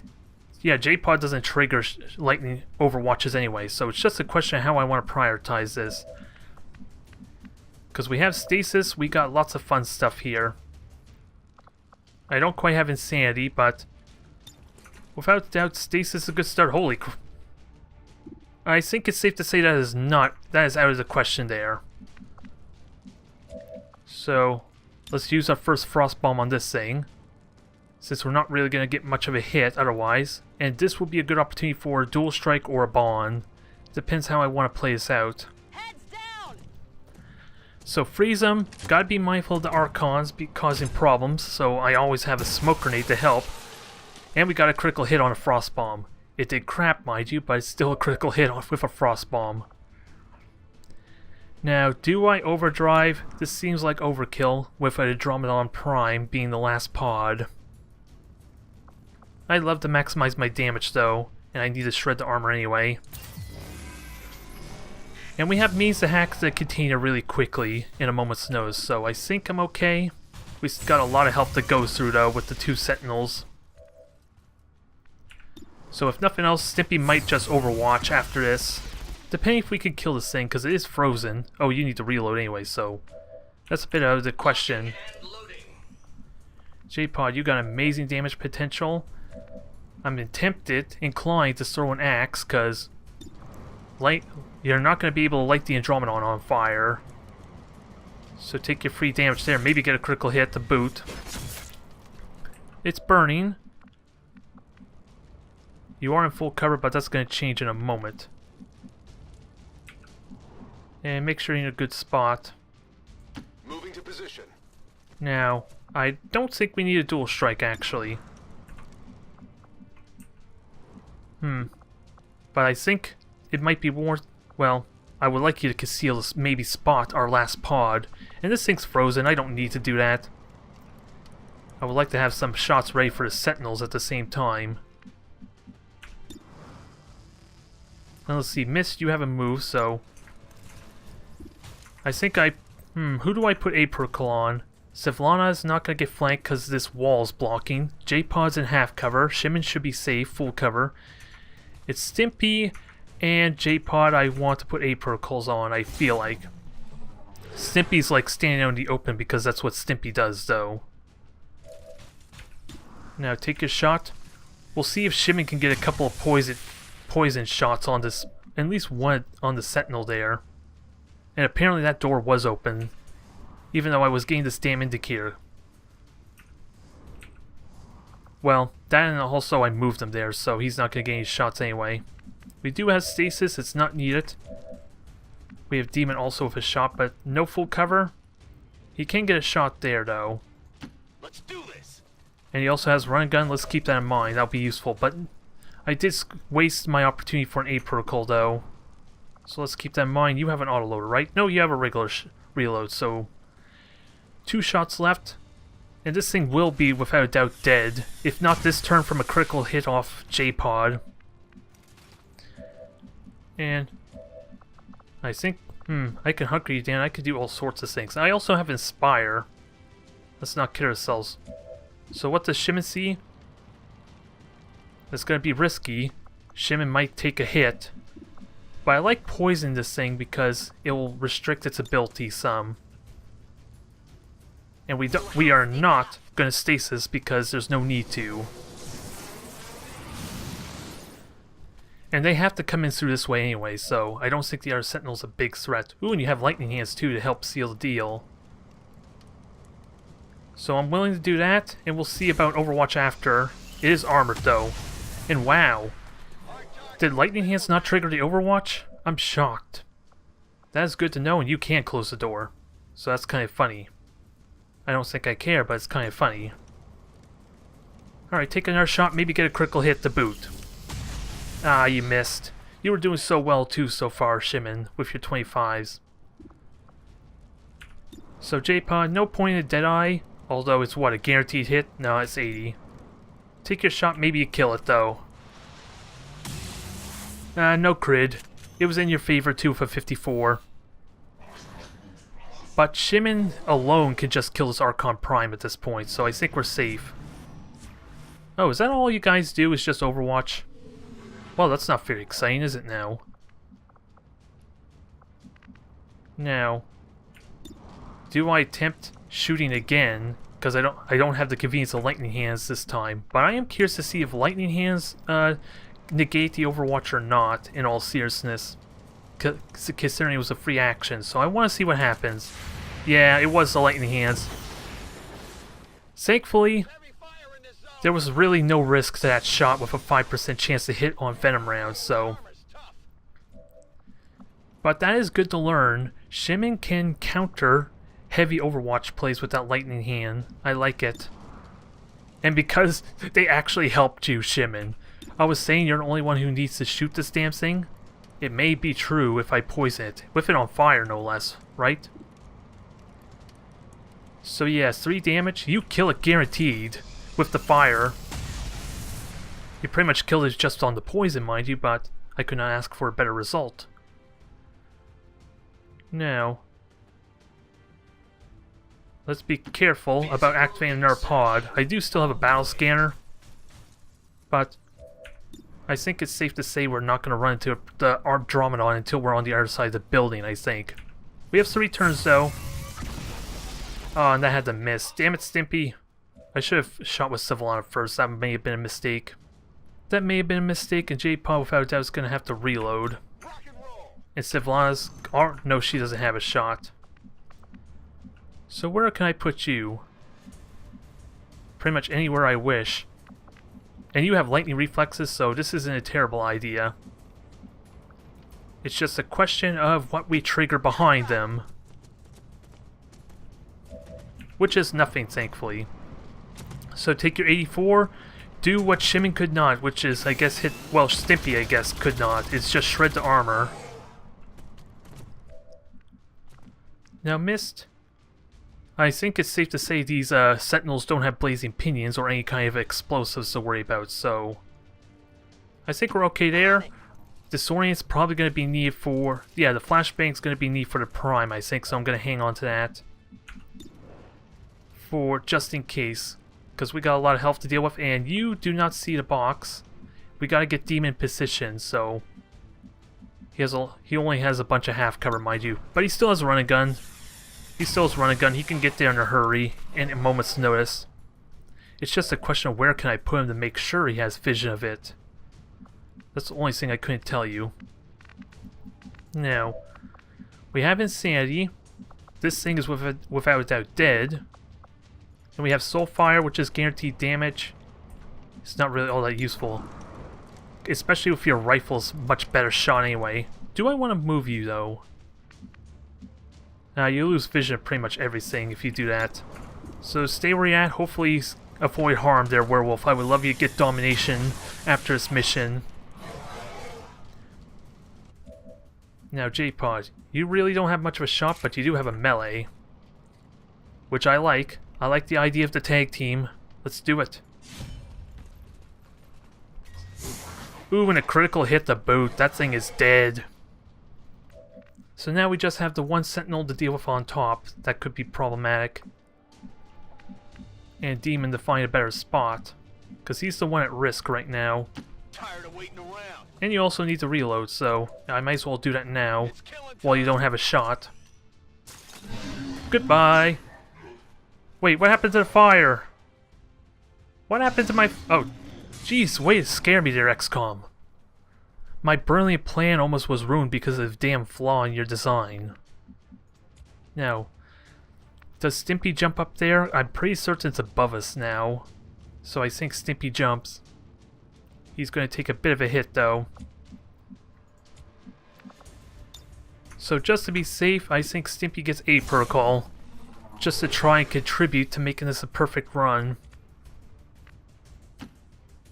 Yeah, J-Pod doesn't trigger lightning overwatches anyway, so it's just a question of how I want to prioritize this. Because we have stasis, we got lots of fun stuff here. I don't quite have insanity, but without doubt, stasis is a good start. Holy cr... I think it's safe to say that is out of the question there. So, let's use our first frost bomb on this thing, since we're not really going to get much of a hit otherwise. And this will be a good opportunity for a dual strike or a bond. Depends how I want to play this out. Heads down. So freeze them. Gotta be mindful of the Archons causing problems, so I always have a smoke grenade to help. And we got a critical hit on a frost bomb. It did crap, mind you, but it's still a critical hit with a frost bomb. Now, do I overdrive? This seems like overkill, with an Andromedon Prime being the last pod. I'd love to maximize my damage though, and I need to shred the armor anyway. And we have means to hack the container really quickly in a moment's notice, so I think I'm okay. We've got a lot of help that goes through though with the 2 sentinels. So if nothing else, Stimpy might just overwatch after this. Depending if we can kill this thing, because it is frozen. Oh, you need to reload anyway, so that's a bit out of the question. J-Pod, you got amazing damage potential. I'm inclined to throw an axe, because you're not going to be able to light the Andromedon on fire. So take your free damage there, maybe get a critical hit to boot. It's burning. You are in full cover, but that's going to change in a moment. And make sure you're in a good spot. Moving to position. Now, I don't think we need a dual strike, actually. But I think it might be more... Well, I would like you to conceal, maybe spot our last pod. And this thing's frozen, I don't need to do that. I would like to have some shots ready for the sentinels at the same time. Now let's see, Mist, you have a move, so... I think who do I put a protocol on? Sevlana is not going to get flanked because this wall's blocking. J-Pod's in half cover. Shimon should be safe, full cover. It's Stimpy and J-Pod I want to put A protocols on, I feel like. Stimpy's like standing out in the open because that's what Stimpy does, though. Now take your shot. We'll see if Shimon can get a couple of poison shots on this, at least one on the sentinel there. And apparently that door was open, even though I was getting this damn indicator. Well, that and also I moved him there, so he's not going to get any shots anyway. We do have stasis, it's not needed. We have Demon also with a shot, but no full cover. He can get a shot there, though. Let's do this. And he also has run and gun, let's keep that in mind, that'll be useful. But I did waste my opportunity for an A protocol, though. So let's keep that in mind. You have an autoloader, right? No, you have a regular reload, so 2 shots left. And this thing will be, without a doubt, dead. If not this turn from a critical hit off J-Pod. And I think, I can hunker you down. I could do all sorts of things. I also have Inspire. Let's not kid ourselves. So what does Shimon see? It's going to be risky. Shimon might take a hit. But I like poison this thing because it will restrict its ability some. And we are not going to stasis because there's no need to. And they have to come in through this way anyway, so I don't think the other Sentinel's a big threat. Ooh, and you have Lightning Hands too to help seal the deal. So I'm willing to do that, and we'll see about Overwatch after. It is armored though. And wow. Did Lightning Hands not trigger the Overwatch? I'm shocked. That is good to know, and you can't close the door. So that's kind of funny. I don't think I care, but it's kind of funny. Alright, take another shot, maybe get a critical hit to boot. Ah, you missed. You were doing so well too so far, Shimon, with your 25s. So J-Pod, no point in Deadeye, although it's what, a guaranteed hit? No, it's 80. Take your shot, maybe you kill it though. No crid. It was in your favor too for 54. But Shimon alone can just kill this Archon Prime at this point, so I think we're safe. Oh, is that all you guys do, is just Overwatch? Well, that's not very exciting, is it now? Now, do I attempt shooting again? Because I don't have the convenience of Lightning Hands this time. But I am curious to see if Lightning Hands negate the Overwatch or not, in all seriousness. Considering it was a free action, so I want to see what happens. Yeah, it was the Lightning Hands. Thankfully, there was really no risk to that shot with a 5% chance to hit on Venom rounds, so... But that is good to learn. Shimon can counter heavy Overwatch plays with that Lightning Hand. I like it. And because they actually helped you, Shimon. I was saying you're the only one who needs to shoot this damn thing. It may be true if I poison it. With it on fire, no less. Right? So yeah, 3 damage. You kill it guaranteed. With the fire. You pretty much killed it just on the poison, mind you, but I could not ask for a better result. Now, let's be careful about activating another pod. I do still have a battle scanner, but I think it's safe to say we're not going to run into the Andromedon until we're on the other side of the building, I think. We have 3 turns though. Oh, and that had to miss. Damn it, Stimpy. I should have shot with Sylvana first. That may have been a mistake. That may have been a mistake, and J-Pod without a doubt is going to have to reload. And Sylvana's... Oh, no, she doesn't have a shot. So where can I put you? Pretty much anywhere I wish. And you have lightning reflexes, so this isn't a terrible idea. It's just a question of what we trigger behind them. Which is nothing, thankfully. So take your 84, do what Shimon could not, which is, I guess, hit... Well, Stimpy, I guess, could not. It's just shred the armor. Now, Mist... I think it's safe to say these Sentinels don't have blazing pinions or any kind of explosives to worry about, so... I think we're okay there. Disorient's probably going to be needed for... Yeah, the Flashbang's going to be needed for the Prime, I think, so I'm going to hang on to that. For just in case. Because we got a lot of health to deal with, and you do not see the box. We got to get Demon in position, so... He only has a bunch of half cover, mind you. But he still has a running gun. He still has a running gun. He can get there in a hurry, and a moment's notice. It's just a question of where can I put him to make sure he has vision of it. That's the only thing I couldn't tell you. Now, we have Insanity. This thing is without a doubt dead. And we have Soulfire, which is guaranteed damage. It's not really all that useful. Especially if your rifle's much better shot anyway. Do I want to move you, though? You lose vision of pretty much everything if you do that. So stay where you're at. Hopefully avoid harm there, Werewolf. I would love you to get domination after this mission. Now, J-Pod, you really don't have much of a shot, but you do have a melee. Which I like. I like the idea of the tag team. Let's do it. Ooh, and a critical hit the boot. That thing is dead. So now we just have the one Sentinel to deal with on top. That could be problematic. And Demon to find a better spot. Because he's the one at risk right now. Tired of waiting around. And you also need to reload, so I might as well do that now. While you don't have a shot. Goodbye. Wait, what happened to the fire? What happened to my... Oh, jeez, way to scare me there, XCOM. My brilliant plan almost was ruined because of a damn flaw in your design. Now, does Stimpy jump up there? I'm pretty certain it's above us now. So I think Stimpy jumps. He's going to take a bit of a hit, though. So just to be safe, I think Stimpy gets a protocol. Just to try and contribute to making this a perfect run.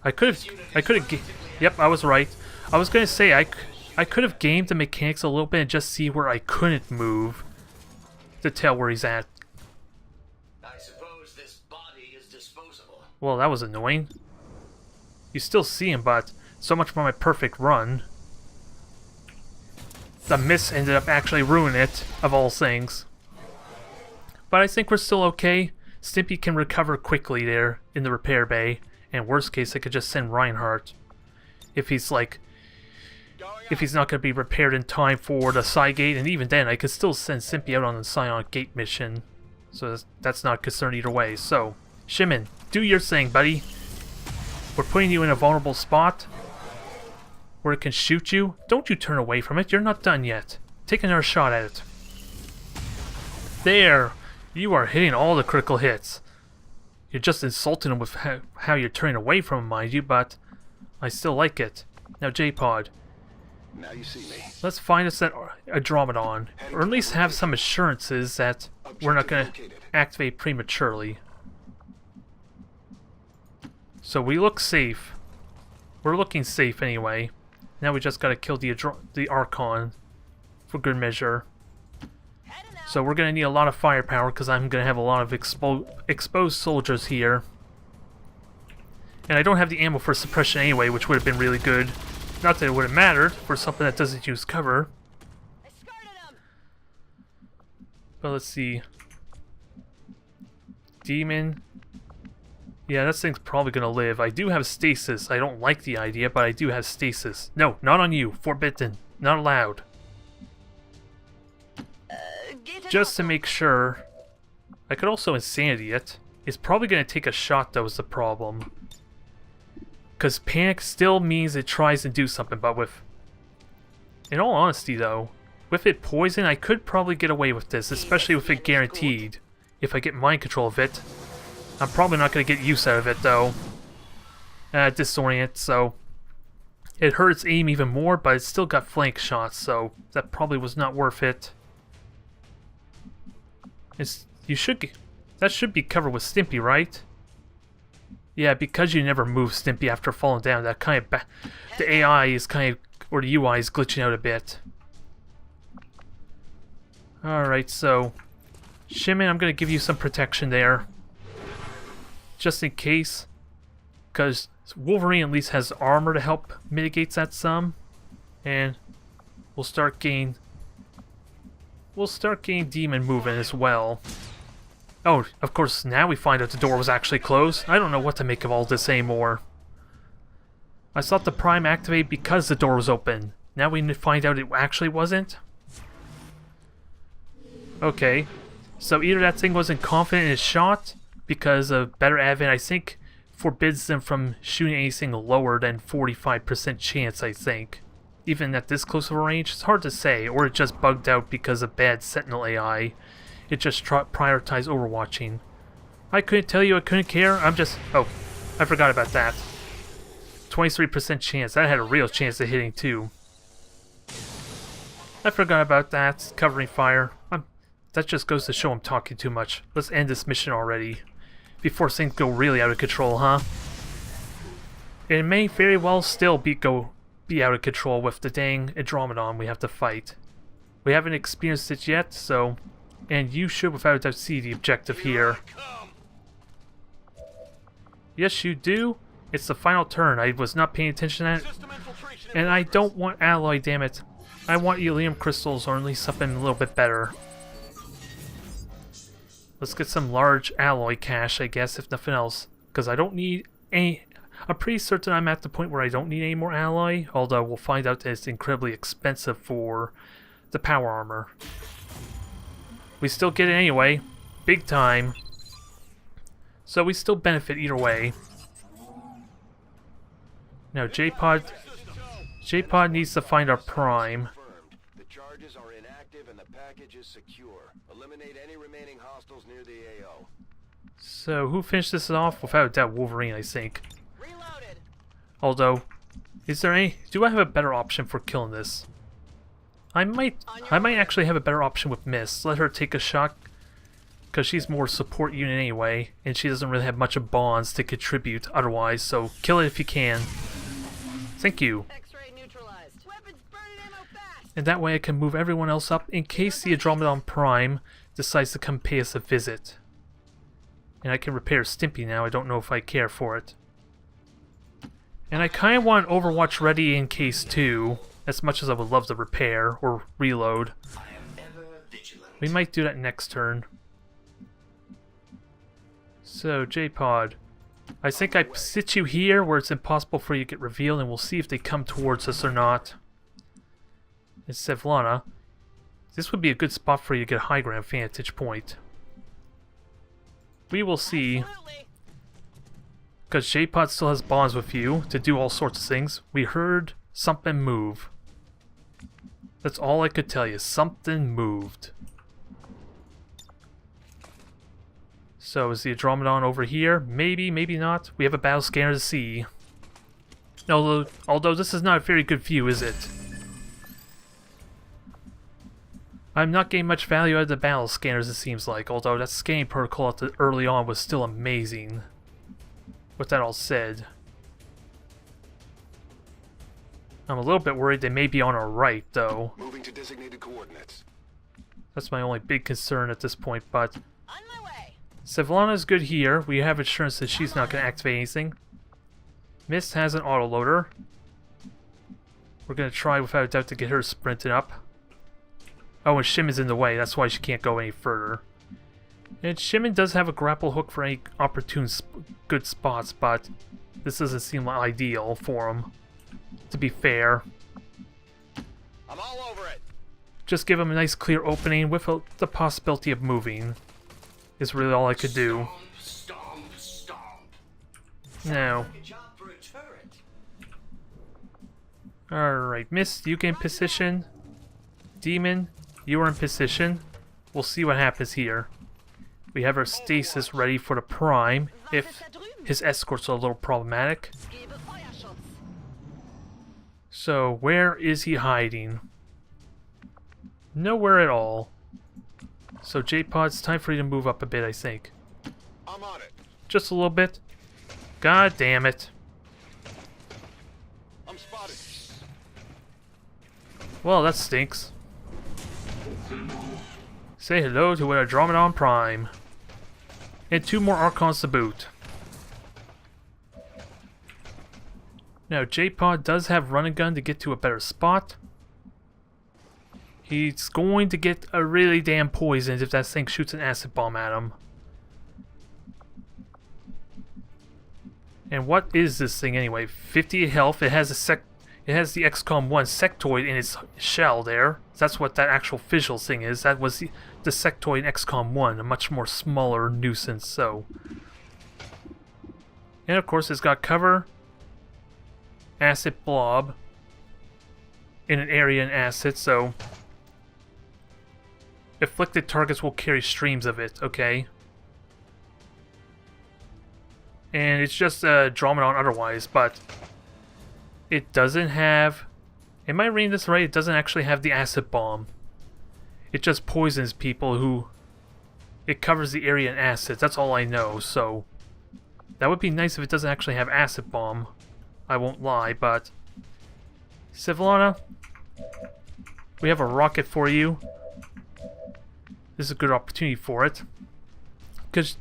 I could have... Yep, I was right. I was going to say, I could have gamed the mechanics a little bit and just see where I couldn't move to tell where he's at. I suppose this body is disposable. Well, that was annoying. You still see him, but so much for my perfect run. The miss ended up actually ruining it, of all things. But I think we're still okay. Stimpy can recover quickly there in the repair bay. And worst case, I could just send Reinhardt. If he's like... If he's not going to be repaired in time for the Psi Gate. And even then, I could still send Stimpy out on the Psionic Gate mission. So that's not a concern either way. So, Shimon, do your thing, buddy. We're putting you in a vulnerable spot. Where it can shoot you. Don't you turn away from it. You're not done yet. Take another shot at it. There! You are hitting all the critical hits. You're just insulting him with how you're turning away from him, mind you, but I still like it. Now, J-Pod. Now you see me. Let's find us a Andromedon, or at least have some assurances that we're not going to activate prematurely. So we look safe. We're looking safe anyway. Now we just got to kill the Archon for good measure. So we're going to need a lot of firepower because I'm going to have a lot of exposed soldiers here. And I don't have the ammo for suppression anyway, which would have been really good. Not that it would have mattered for something that doesn't use cover. I skirted him. But let's see. Demon. Yeah, that thing's probably going to live. I do have stasis. I don't like the idea, but I do have stasis. No, not on you. Forbidden. Not allowed. Just to make sure. I could also Insanity it. It's probably going to take a shot, though, is the problem. Because panic still means it tries to do something, but with... In all honesty, though, with it poison, I could probably get away with this, especially with it guaranteed. If I get mind control of it. I'm probably not going to get use out of it, though. Disorient, so... It hurts aim even more, but it's still got flank shots, so that probably was not worth it. That should be covered with Stimpy, right? Yeah, because you never move Stimpy after falling down, that kind of the AI is kind of, or the UI is glitching out a bit. Alright, so Shimon, I'm going to give you some protection there. Just in case. Because Wolverine at least has armor to help mitigate that some. And we'll start getting Demon moving as well. Oh, of course, now we find out the door was actually closed. I don't know what to make of all this anymore. I thought the Prime activated because the door was open. Now we find out it actually wasn't? Okay. So either that thing wasn't confident in his shot because of better advent. I think forbids them from shooting anything lower than 45% chance, I think. Even at this close of a range, it's hard to say, or it just bugged out because of bad Sentinel AI. It just prioritized overwatching. I couldn't tell you, I couldn't care, I'm just... Oh, I forgot about that. 23% chance, that had a real chance of hitting too. I forgot about that, covering fire. That just goes to show I'm talking too much. Let's end this mission already. Before things go really out of control, huh? It may very well still be out of control with the dang Andromedon we have to fight. We haven't experienced it yet, so... And you should without a doubt see the objective here. Yes, you do. It's the final turn. I was not paying attention to that. And I don't want alloy, damn it. I want helium crystals, or at least something a little bit better. Let's get some large alloy cache, I guess, if nothing else. Because I don't need any... I'm pretty certain I'm at the point where I don't need any more alloy, although we'll find out that it's incredibly expensive for the power armor. We still get it anyway. Big time. So we still benefit either way. Now J-Pod needs to find our prime. The charges are inactive and the package is secure. Eliminate any remaining hostiles near the AO. So who finished this off? Without a doubt, Wolverine, I think. Reloaded. Although, is there any... Do I have a better option for killing this? I might actually have a better option with Miss. Let her take a shot, because she's more support unit anyway, and she doesn't really have much of bonds to contribute otherwise, so kill it if you can. Thank you. X-ray neutralized. Weapons burning ammo fast. And that way I can move everyone else up in case the Andromedon Prime decides to come pay us a visit. And I can repair Stimpy now, I don't know if I care for it. And I kind of want Overwatch ready in case too, as much as I would love to repair or reload. I am ever vigilant. We might do that next turn. So, J-Pod, I think I sit you here where it's impossible for you to get revealed, and we'll see if they come towards us or not. And Sevlana, this would be a good spot for you to get a high ground vantage point. We will see. Absolutely. Because J-Pod still has bonds with you to do all sorts of things. We heard something move. That's all I could tell you. Something moved. So is the Andromedon over here? Maybe, maybe not. We have a battle scanner to see. Although this is not a very good view, is it? I'm not getting much value out of the battle scanners, it seems like. Although that scanning protocol early on was still amazing. With that all said, I'm a little bit worried they may be on our right, though. Moving to designated coordinates. That's my only big concern at this point, but... On my way. Sevlana's good here. We have assurance that she's not going to activate anything. Mist has an autoloader. We're going to try without a doubt to get her sprinting up. Oh, and Shimon's in the way. That's why she can't go any further. And Shimon does have a grapple hook for any opportune good spots, but this doesn't seem ideal for him. To be fair, I'm all over it. just give him a nice clear opening with the possibility of moving is really all I could do. Stomp, stomp. Now, Good job for a turret. alright, Mist, you get in position. Demon, you are in position. We'll see what happens here. We have our stasis ready for the Prime, if his escorts are a little problematic. Gebe Feuerschutz. So, where is he hiding? Nowhere at all. So, J-Pod, it's time for you to move up a bit, I think. I'm on it. Just a little bit. God damn it. I'm spotted. Well, that stinks. Say hello to an Andromedon Prime. And 2 more Archons to boot. Now, J-Pod does have run and gun to get to a better spot. He's going to get a really damn poisoned if that thing shoots an acid bomb at him. And what is this thing anyway? 58 health. It has the XCOM 1 sectoid in its shell there. That's what that actual visual thing is. That was the sectoid in XCOM 1, a much more smaller nuisance, so. And of course it's got cover, acid blob, in an area and acid, so afflicted targets will carry streams of it, okay? And it's just a Dromedon otherwise, but it doesn't have... Am I reading this right? It doesn't actually have the acid bomb. It just poisons people who... It covers the area in acid, that's all I know, so... That would be nice if it doesn't actually have acid bomb. I won't lie, but... Sivlana, we have a rocket for you. This is a good opportunity for it. Because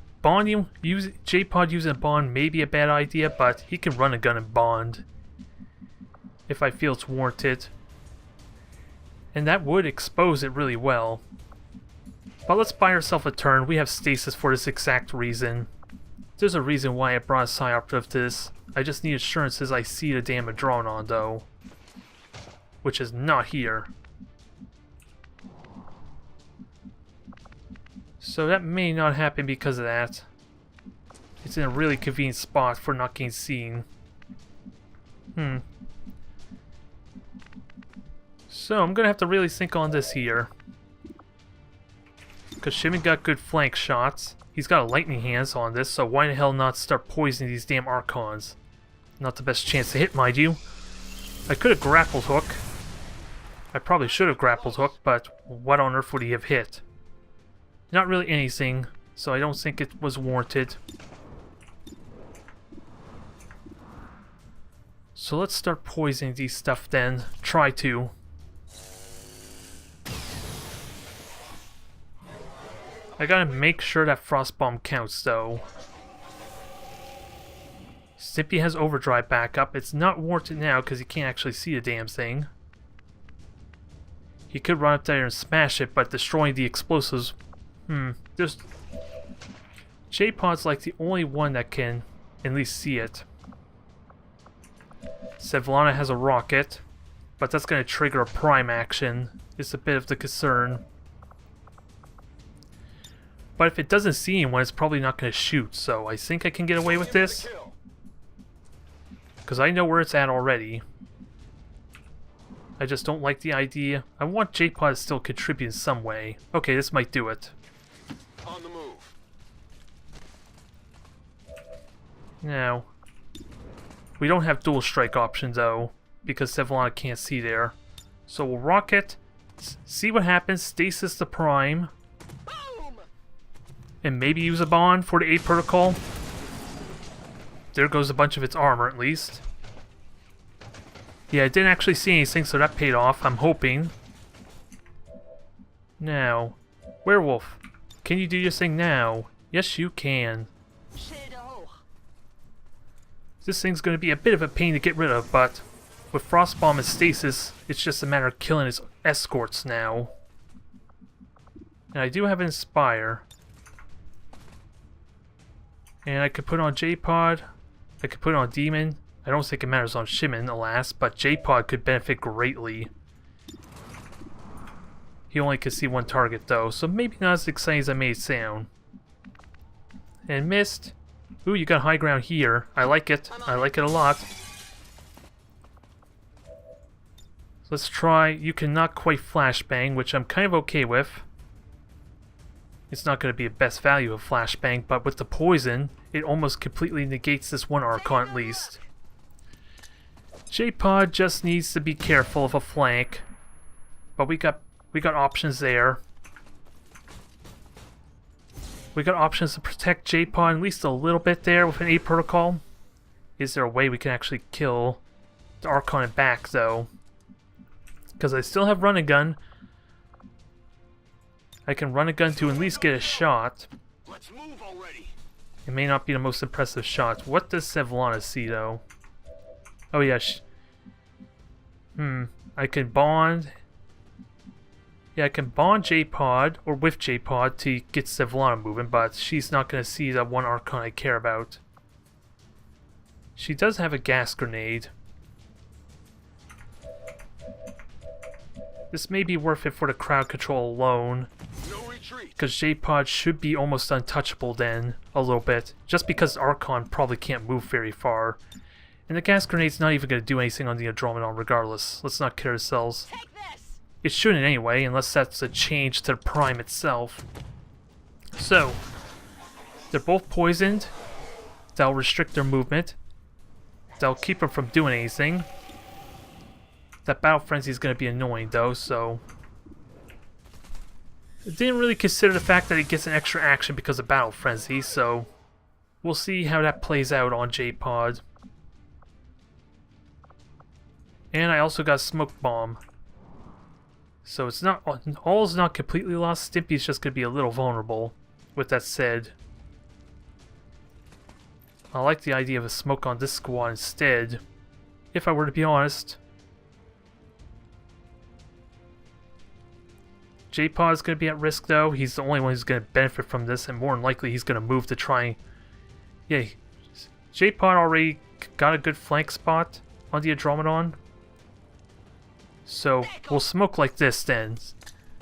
J-Pod using a bond may be a bad idea, but he can run a gun and bond. If I feel it's warranted. And that would expose it really well. But let's buy ourselves a turn. We have stasis for this exact reason. There's a reason why I brought a Psi-Operative to this. I just need assurances I see the damn Adrenaline though. Which is not here. So that may not happen because of that. It's in a really convenient spot for not getting seen. So I'm gonna have to really think on this here. Because Shimon got good flank shots. He's got a lightning hands on this, so why the hell not start poisoning these damn Archons? Not the best chance to hit, mind you. I could have grappled hook. I probably should have grappled hook, but what on earth would he have hit? Not really anything, so I don't think it was warranted. So let's start poisoning these stuff then. Try to. I gotta make sure that Frost Bomb counts though. Stimpy has overdrive backup. It's not warranted now because he can't actually see the damn thing. He could run up there and smash it, but destroying the explosives... There's... J-Pod's like the only one that can at least see it. Sevlana has a rocket, but that's going to trigger a prime action. It's a bit of the concern. But if it doesn't see anyone, it's probably not going to shoot, so I think I can get away with this. Because I know where it's at already. I just don't like the idea. I want J-Pod to still contribute in some way. Okay, this might do it. On the move. Now, we don't have dual strike option though, because Sevlana can't see there. So we'll rocket, see what happens, stasis the prime, and maybe use a bond for the 8 protocol. There goes a bunch of its armor at least. Yeah, I didn't actually see anything, so that paid off, I'm hoping. Now, Werewolf, can you do your thing now? Yes, you can. This thing's going to be a bit of a pain to get rid of, but with Frostbomb and Stasis, it's just a matter of killing his escorts now. And I do have Inspire. And I could put on J-Pod. I could put on Demon. I don't think it matters on Shimon, alas, but J-Pod could benefit greatly. He only could see one target though, so maybe not as exciting as I made it sound. And Mist. Ooh, you got high ground here. I like it. I like it a lot. Let's try. You cannot quite flashbang, which I'm kind of okay with. It's not going to be a best value of flashbang, but with the poison, it almost completely negates this one Archon at least. J-Pod just needs to be careful of a flank, but we got options there. We got options to protect J-Pod at least a little bit there with an 8 protocol. Is there a way we can actually kill the Archon and back though? Because I still have run a gun. I can run a gun to at least get a shot. Let's move already. It may not be the most impressive shot. What does Sevlana see though? Oh yeah. I can bond. Yeah, I can bond J-Pod, or with J-Pod, to get Sevlana moving, but she's not going to see that one Archon I care about. She does have a gas grenade. This may be worth it for the crowd control alone. No retreat. Because J-Pod should be almost untouchable then, a little bit. Just because Archon probably can't move very far. And the gas grenade's not even going to do anything on the Andromedon regardless. Let's not kid ourselves. Take this. It shouldn't anyway, unless that's a change to the Prime itself. So, they're both poisoned. That'll restrict their movement. That'll keep them from doing anything. That Battle Frenzy is going to be annoying though, so... I didn't really consider the fact that it gets an extra action because of Battle Frenzy, so... We'll see how that plays out on J-Pod. And I also got a Smoke Bomb. So it's not... all is not completely lost. Stimpy's just going to be a little vulnerable. With that said... I like the idea of a smoke on this squad instead. If I were to be honest. J-Pod is going to be at risk though. He's the only one who's going to benefit from this, and more than likely he's going to move to try... Yeah, J-Pod already got a good flank spot on the Andromedon. So we'll smoke like this then.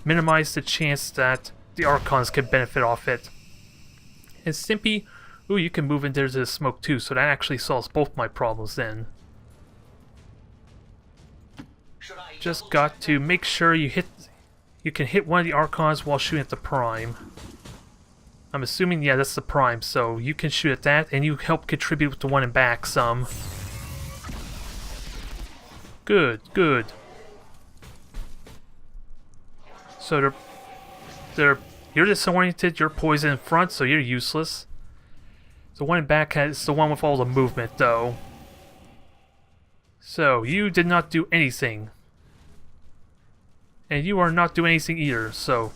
Minimize the chance that the Archons can benefit off it. And Stimpy, ooh, you can move into the smoke too, so that actually solves both my problems then. Just got to make sure you can hit one of the Archons while shooting at the Prime. I'm assuming, yeah, that's the Prime, so you can shoot at that, and you help contribute with the one in back some. Good, good. So you're disoriented, you're poisoned in front, so you're useless. The one in back is the one with all the movement, though. So, you did not do anything. And you are not doing anything either, so...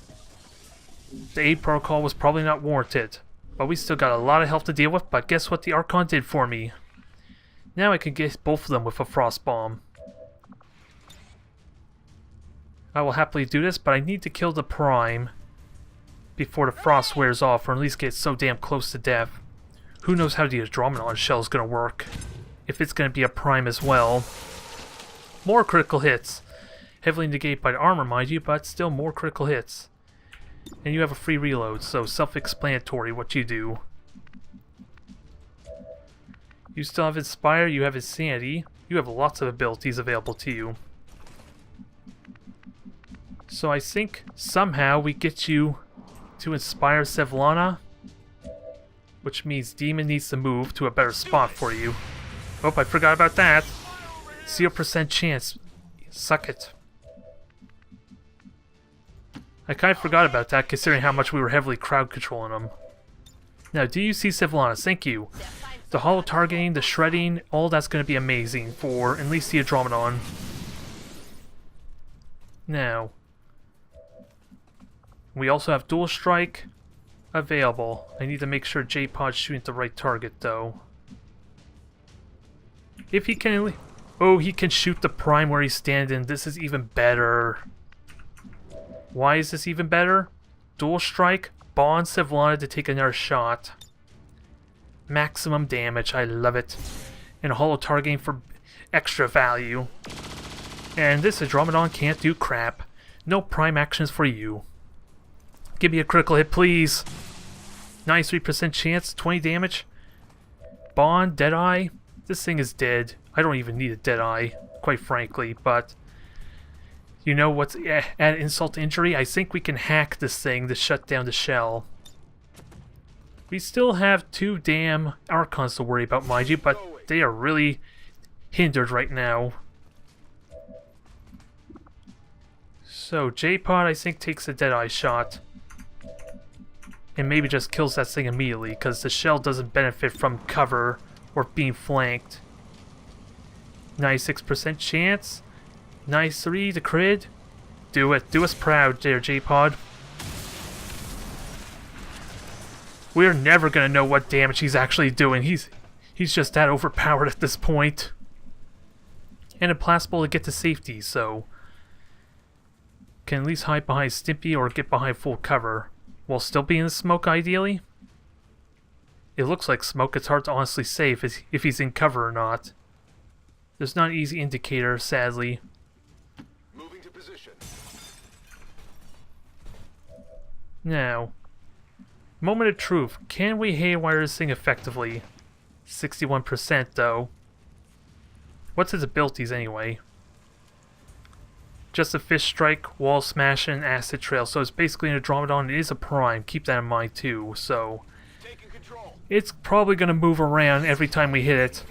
The aid protocol was probably not warranted. But we still got a lot of health to deal with, but guess what the Archon did for me? Now I can get both of them with a Frost Bomb. I will happily do this, but I need to kill the Prime before the frost wears off, or at least get so damn close to death. Who knows how the Andromedon shell is going to work. If it's going to be a Prime as well. More critical hits. Heavily negated by the armor, mind you, but still more critical hits. And you have a free reload, so self-explanatory what you do. You still have Inspire, you have Insanity. You have lots of abilities available to you. So I think somehow we get you to Inspire Sevlana, which means Demon needs to move to a better spot for you. Oh, I forgot about that. 0% chance. Suck it. I kind of forgot about that, considering how much we were heavily crowd controlling them. Now, do you see Sevlana? Thank you. The hollow targeting, the shredding, all that's going to be amazing for at least the Andromedon. Now, we also have Dual Strike available. I need to make sure J-Pod's shooting at the right target, though. If he can... Oh, he can shoot the Prime where he's standing. This is even better. Why is this even better? Dual Strike, Bond Sevlana to take another shot. Maximum damage, I love it. And a hollow targeting for extra value. And this Andromedon can't do crap. No Prime actions for you. Give me a critical hit, please. 93% chance, 20 damage. Bond, Deadeye. This thing is dead. I don't even need a Deadeye, quite frankly, but... You know what's add insult to injury? I think we can hack this thing to shut down the shell. We still have 2 damn Archons to worry about, mind you, but they are really hindered right now. So, J-Pod, I think, takes a Deadeye shot. And maybe just kills that thing immediately, because the shell doesn't benefit from cover or being flanked. 96% chance. Nice 3 to crit. Do it. Do us proud there, J-Pod. We're never gonna know what damage he's actually doing. He's just that overpowered at this point. And impossible to get to safety, so... Can at least hide behind Stimpy or get behind full cover. While still being in the smoke, ideally? It looks like smoke. It's hard to honestly say if he's in cover or not. There's not an easy indicator, sadly. Moving to position. Now, moment of truth. Can we haywire this thing effectively? 61% though. What's his abilities anyway? Just a fish strike, wall smash, and acid trail. So it's basically an Andromedon. It is a prime. Keep that in mind too. So it's probably going to move around every time we hit it.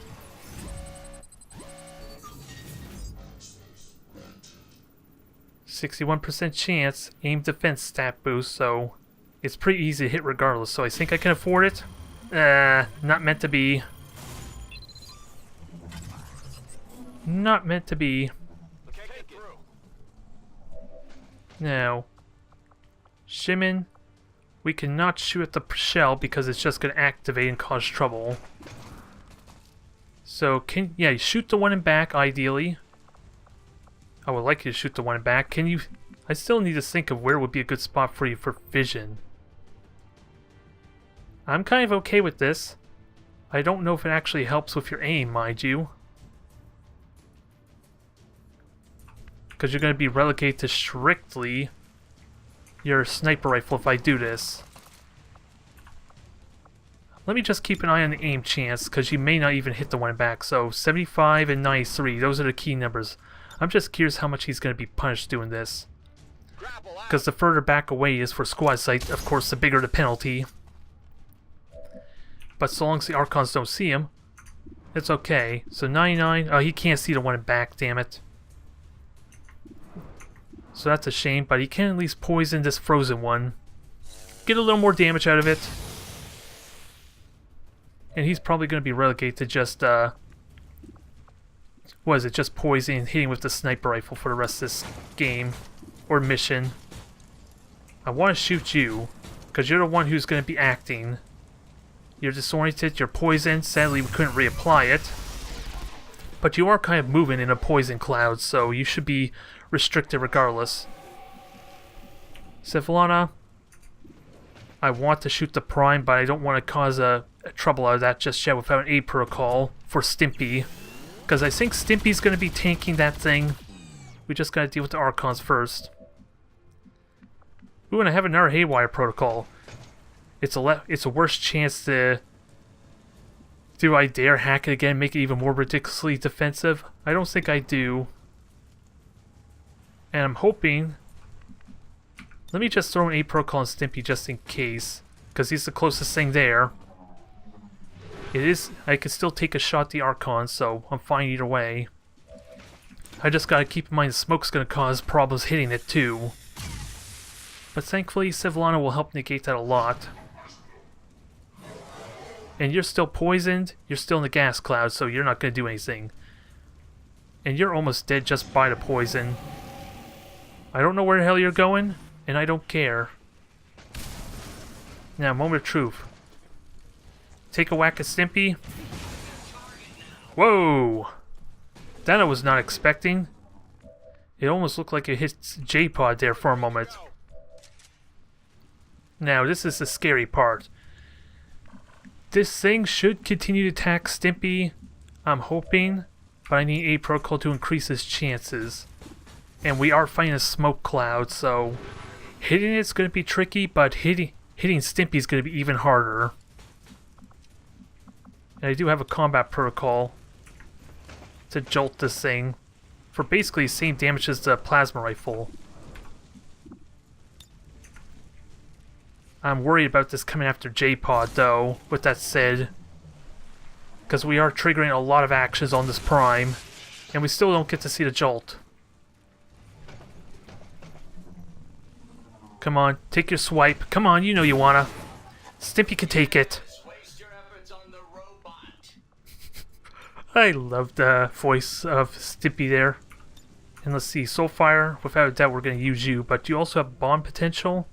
%61% chance, aim defense stat boost, so it's pretty easy to hit regardless, so I think I can afford it. Not meant to be. Not meant to be. Now, Shimon, we cannot shoot at the shell because it's just going to activate and cause trouble. So, yeah, you shoot the one in back, ideally. I would like you to shoot the one back. Can you... I still need to think of where would be a good spot for you for vision. I'm kind of okay with this. I don't know if it actually helps with your aim, mind you. Because you're going to be relegated to strictly your sniper rifle if I do this. Let me just keep an eye on the aim chance, because you may not even hit the one back. So 75 and 93, those are the key numbers. I'm just curious how much he's going to be punished doing this. Because the further back away is for squad sight, of course, the bigger the penalty. But so long as the Archons don't see him, it's okay. So 99, oh, he can't see the one back, damn it. So that's a shame, but he can at least poison this frozen one. Get a little more damage out of it. And he's probably going to be relegated to just, what is it, just poison and hitting with the sniper rifle for the rest of this game. Or mission. I want to shoot you, because you're the one who's going to be acting. You're disoriented, you're poisoned, sadly we couldn't reapply it. But you are kind of moving in a poison cloud, so you should be restricted regardless. Cephalana, I want to shoot the prime, but I don't want to cause a trouble out of that just yet without an aid protocol for Stimpy. Because I think Stimpy's going to be tanking that thing. We just got to deal with the Archons first. Ooh, and I have another haywire protocol. It's a worse chance to... Do I dare hack it again, make it even more ridiculously defensive? I don't think I do. And I'm hoping... Let me just throw an aid protocol on Stimpy just in case. Because he's the closest thing there. It is... I can still take a shot at the Archon, so I'm fine either way. I just gotta keep in mind the smoke's gonna cause problems hitting it too. But thankfully, Cephalana will help negate that a lot. And you're still poisoned, you're still in the gas cloud, so you're not gonna do anything. And you're almost dead just by the poison. I don't know where the hell you're going, and I don't care. Now, moment of truth. Take a whack at Stimpy. Whoa! That I was not expecting. It almost looked like it hit J-Pod there for a moment. Now, this is the scary part. This thing should continue to attack Stimpy, I'm hoping, but I need a protocol to increase his chances. And we are fighting a smoke cloud, so hitting it's going to be tricky, but hitting Stimpy is going to be even harder. And I do have a combat protocol to jolt this thing for basically the same damage as the plasma rifle. I'm worried about this coming after J-Pod though, with that said. Because we are triggering a lot of actions on this prime, and we still don't get to see the jolt. Come on, take your swipe. Come on, you know you wanna. Stimpy can take it. Waste your efforts on the robot. I love the voice of Stimpy there. And let's see, Soulfire, without a doubt we're going to use you, but you also have bomb potential.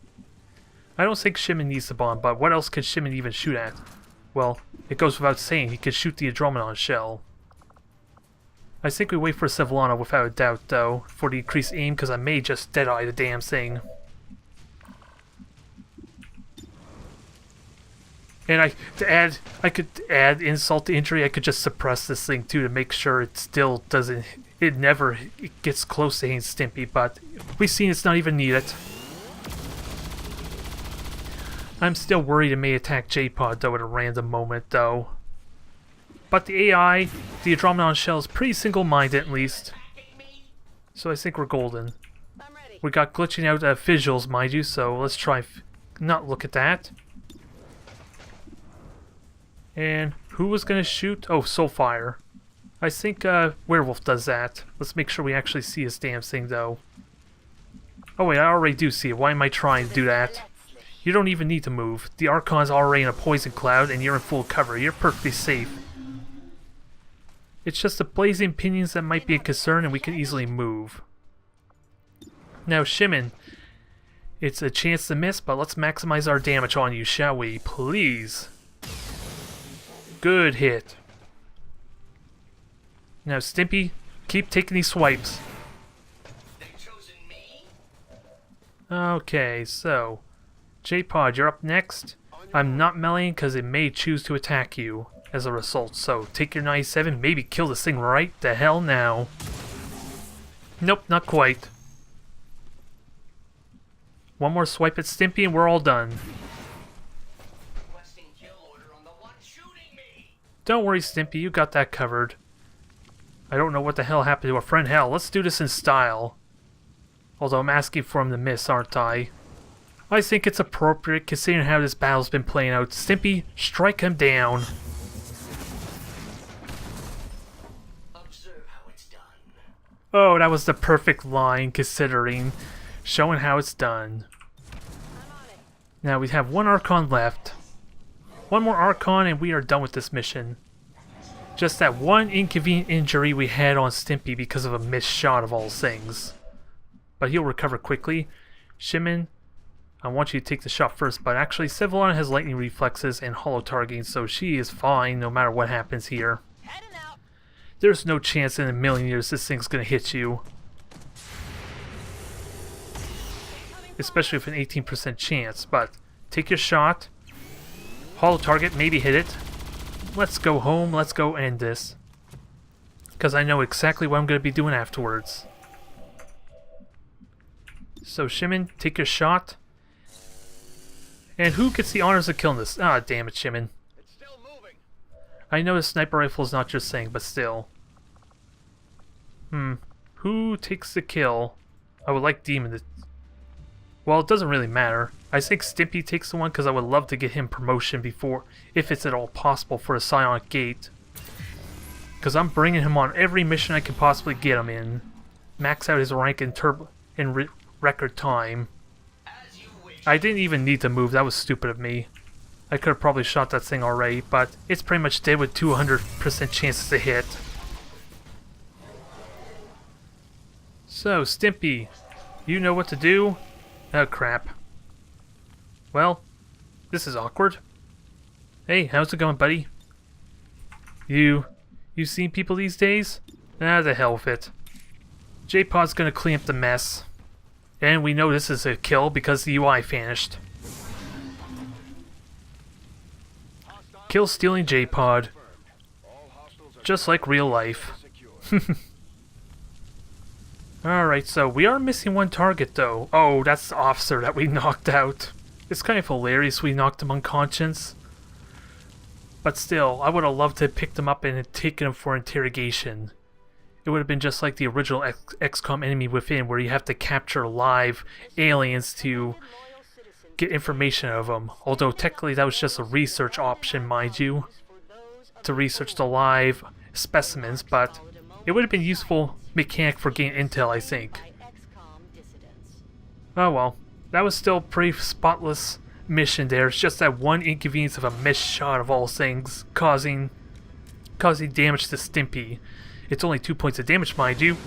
I don't think Shimon needs the bomb, but what else could Shimon even shoot at? Well, it goes without saying, he could shoot the Andromedon shell. I think we wait for Cephalana without a doubt, though, for the increased aim, because I may just dead-eye the damn thing. And I could add insult to injury. I could just suppress this thing too to make sure it still doesn't. It never gets close to hitting Stimpy. But we've seen it's not even needed. I'm still worried it may attack J-Pod though at a random moment though. But the AI, the Andromedon shell, is pretty single-minded at least. So I think we're golden. I'm ready. We got glitching out visuals, mind you, so let's try not look at that. And who was gonna shoot? Oh, Soulfire. I think Werewolf does that. Let's make sure we actually see his damn thing though. Oh wait, I already do see it. Why am I trying to do that? You don't even need to move. The Archon's already in a poison cloud and you're in full cover. You're perfectly safe. It's just the blazing pinions that might be a concern and we can easily move. Now Shimon, it's a chance to miss, but let's maximize our damage on you, shall we? Please. Good hit. Now Stimpy, keep taking these swipes. They've chosen me? Okay, so J-Pod, you're up next. I'm not meleeing because it may choose to attack you as a result, so take your 97, maybe kill this thing right the hell now. Nope, not quite. One more swipe at Stimpy and we're all done. Requesting kill order on the one shooting me. Don't worry, Stimpy, you got that covered. I don't know what the hell happened to our friend Hell. Let's do this in style. Although I'm asking for him to miss, aren't I? I think it's appropriate considering how this battle's been playing out. Stimpy, strike him down. Observe how it's done. Oh, that was the perfect line considering. Showing how it's done. I'm on it. Now we have one Archon left. One more Archon and we are done with this mission. Just that one inconvenient injury we had on Stimpy because of a missed shot of all things. But he'll recover quickly. Shimon, I want you to take the shot first, but actually Civillon has lightning reflexes and hollow targeting, so she is fine no matter what happens here. Heading out. There's no chance in a million years this thing's gonna hit you. Especially with an 18% chance, but take your shot. Hollow target, maybe hit it. Let's go home, let's go end this. Because I know exactly what I'm going to be doing afterwards. So Shimon, take your shot. And who gets the honors of killing this? Ah, damn it, Shimon. It's still moving. I know the sniper rifle is not your thing, but still. Who takes the kill? I would like Demon to... Well, it doesn't really matter. I think Stimpy takes the one because I would love to get him promotion before, if it's at all possible, for a Psionic Gate. Because I'm bringing him on every mission I can possibly get him in. Max out his rank in record time. As you wish. I didn't even need to move, that was stupid of me. I could have probably shot that thing already, but it's pretty much dead with 200% chances to hit. So, Stimpy, you know what to do? Oh crap. Well, this is awkward. Hey, how's it going, buddy? You seen people these days? Ah, the hell with it. J-Pod's gonna clean up the mess. And we know this is a kill because the UI vanished. Kill stealing J-Pod. All hostiles are Just like real life. secure. Alright, so we are missing one target though. Oh, that's the officer that we knocked out. It's kind of hilarious we knocked him unconscious. But still, I would have loved to have picked him up and had taken him for interrogation. It would have been just like the original XCOM Enemy Within, where you have to capture live aliens to get information out of them. Although technically that was just a research option, mind you, to research the live specimens, but it would have been useful mechanic for getting intel, I think. By XCOM dissidents. Oh well, that was still a pretty spotless mission there. It's just that one inconvenience of a missed shot of all things causing damage to Stimpy. It's only 2 points of damage, mind you.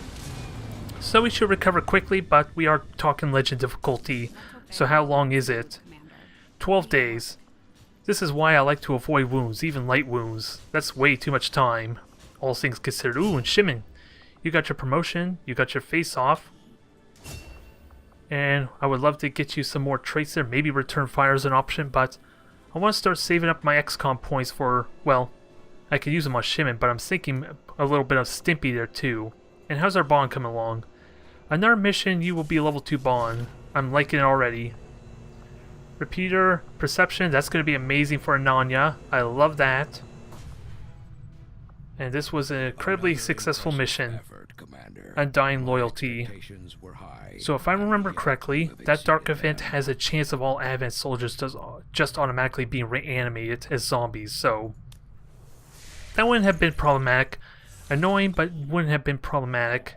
So we should recover quickly, but we are talking legend difficulty. So how long is it? 12 days. This is why I like to avoid wounds, even light wounds. That's way too much time, all things considered. Ooh, and Shimon, you got your promotion, you got your face off. And I would love to get you some more traits there. Maybe return fire is an option, but I want to start saving up my XCOM points for, well, I could use them on Shimon, but I'm thinking a little bit of Stimpy there too. And how's our bond coming along? Another mission, you will be level 2 bond. I'm liking it already. Repeater perception, that's going to be amazing for Ananya. I love that. And this was an incredibly successful mission. Undying loyalty. So if I remember correctly, that dark event has a chance of all Advent soldiers just automatically being reanimated as zombies, so that wouldn't have been problematic. Annoying, but wouldn't have been problematic.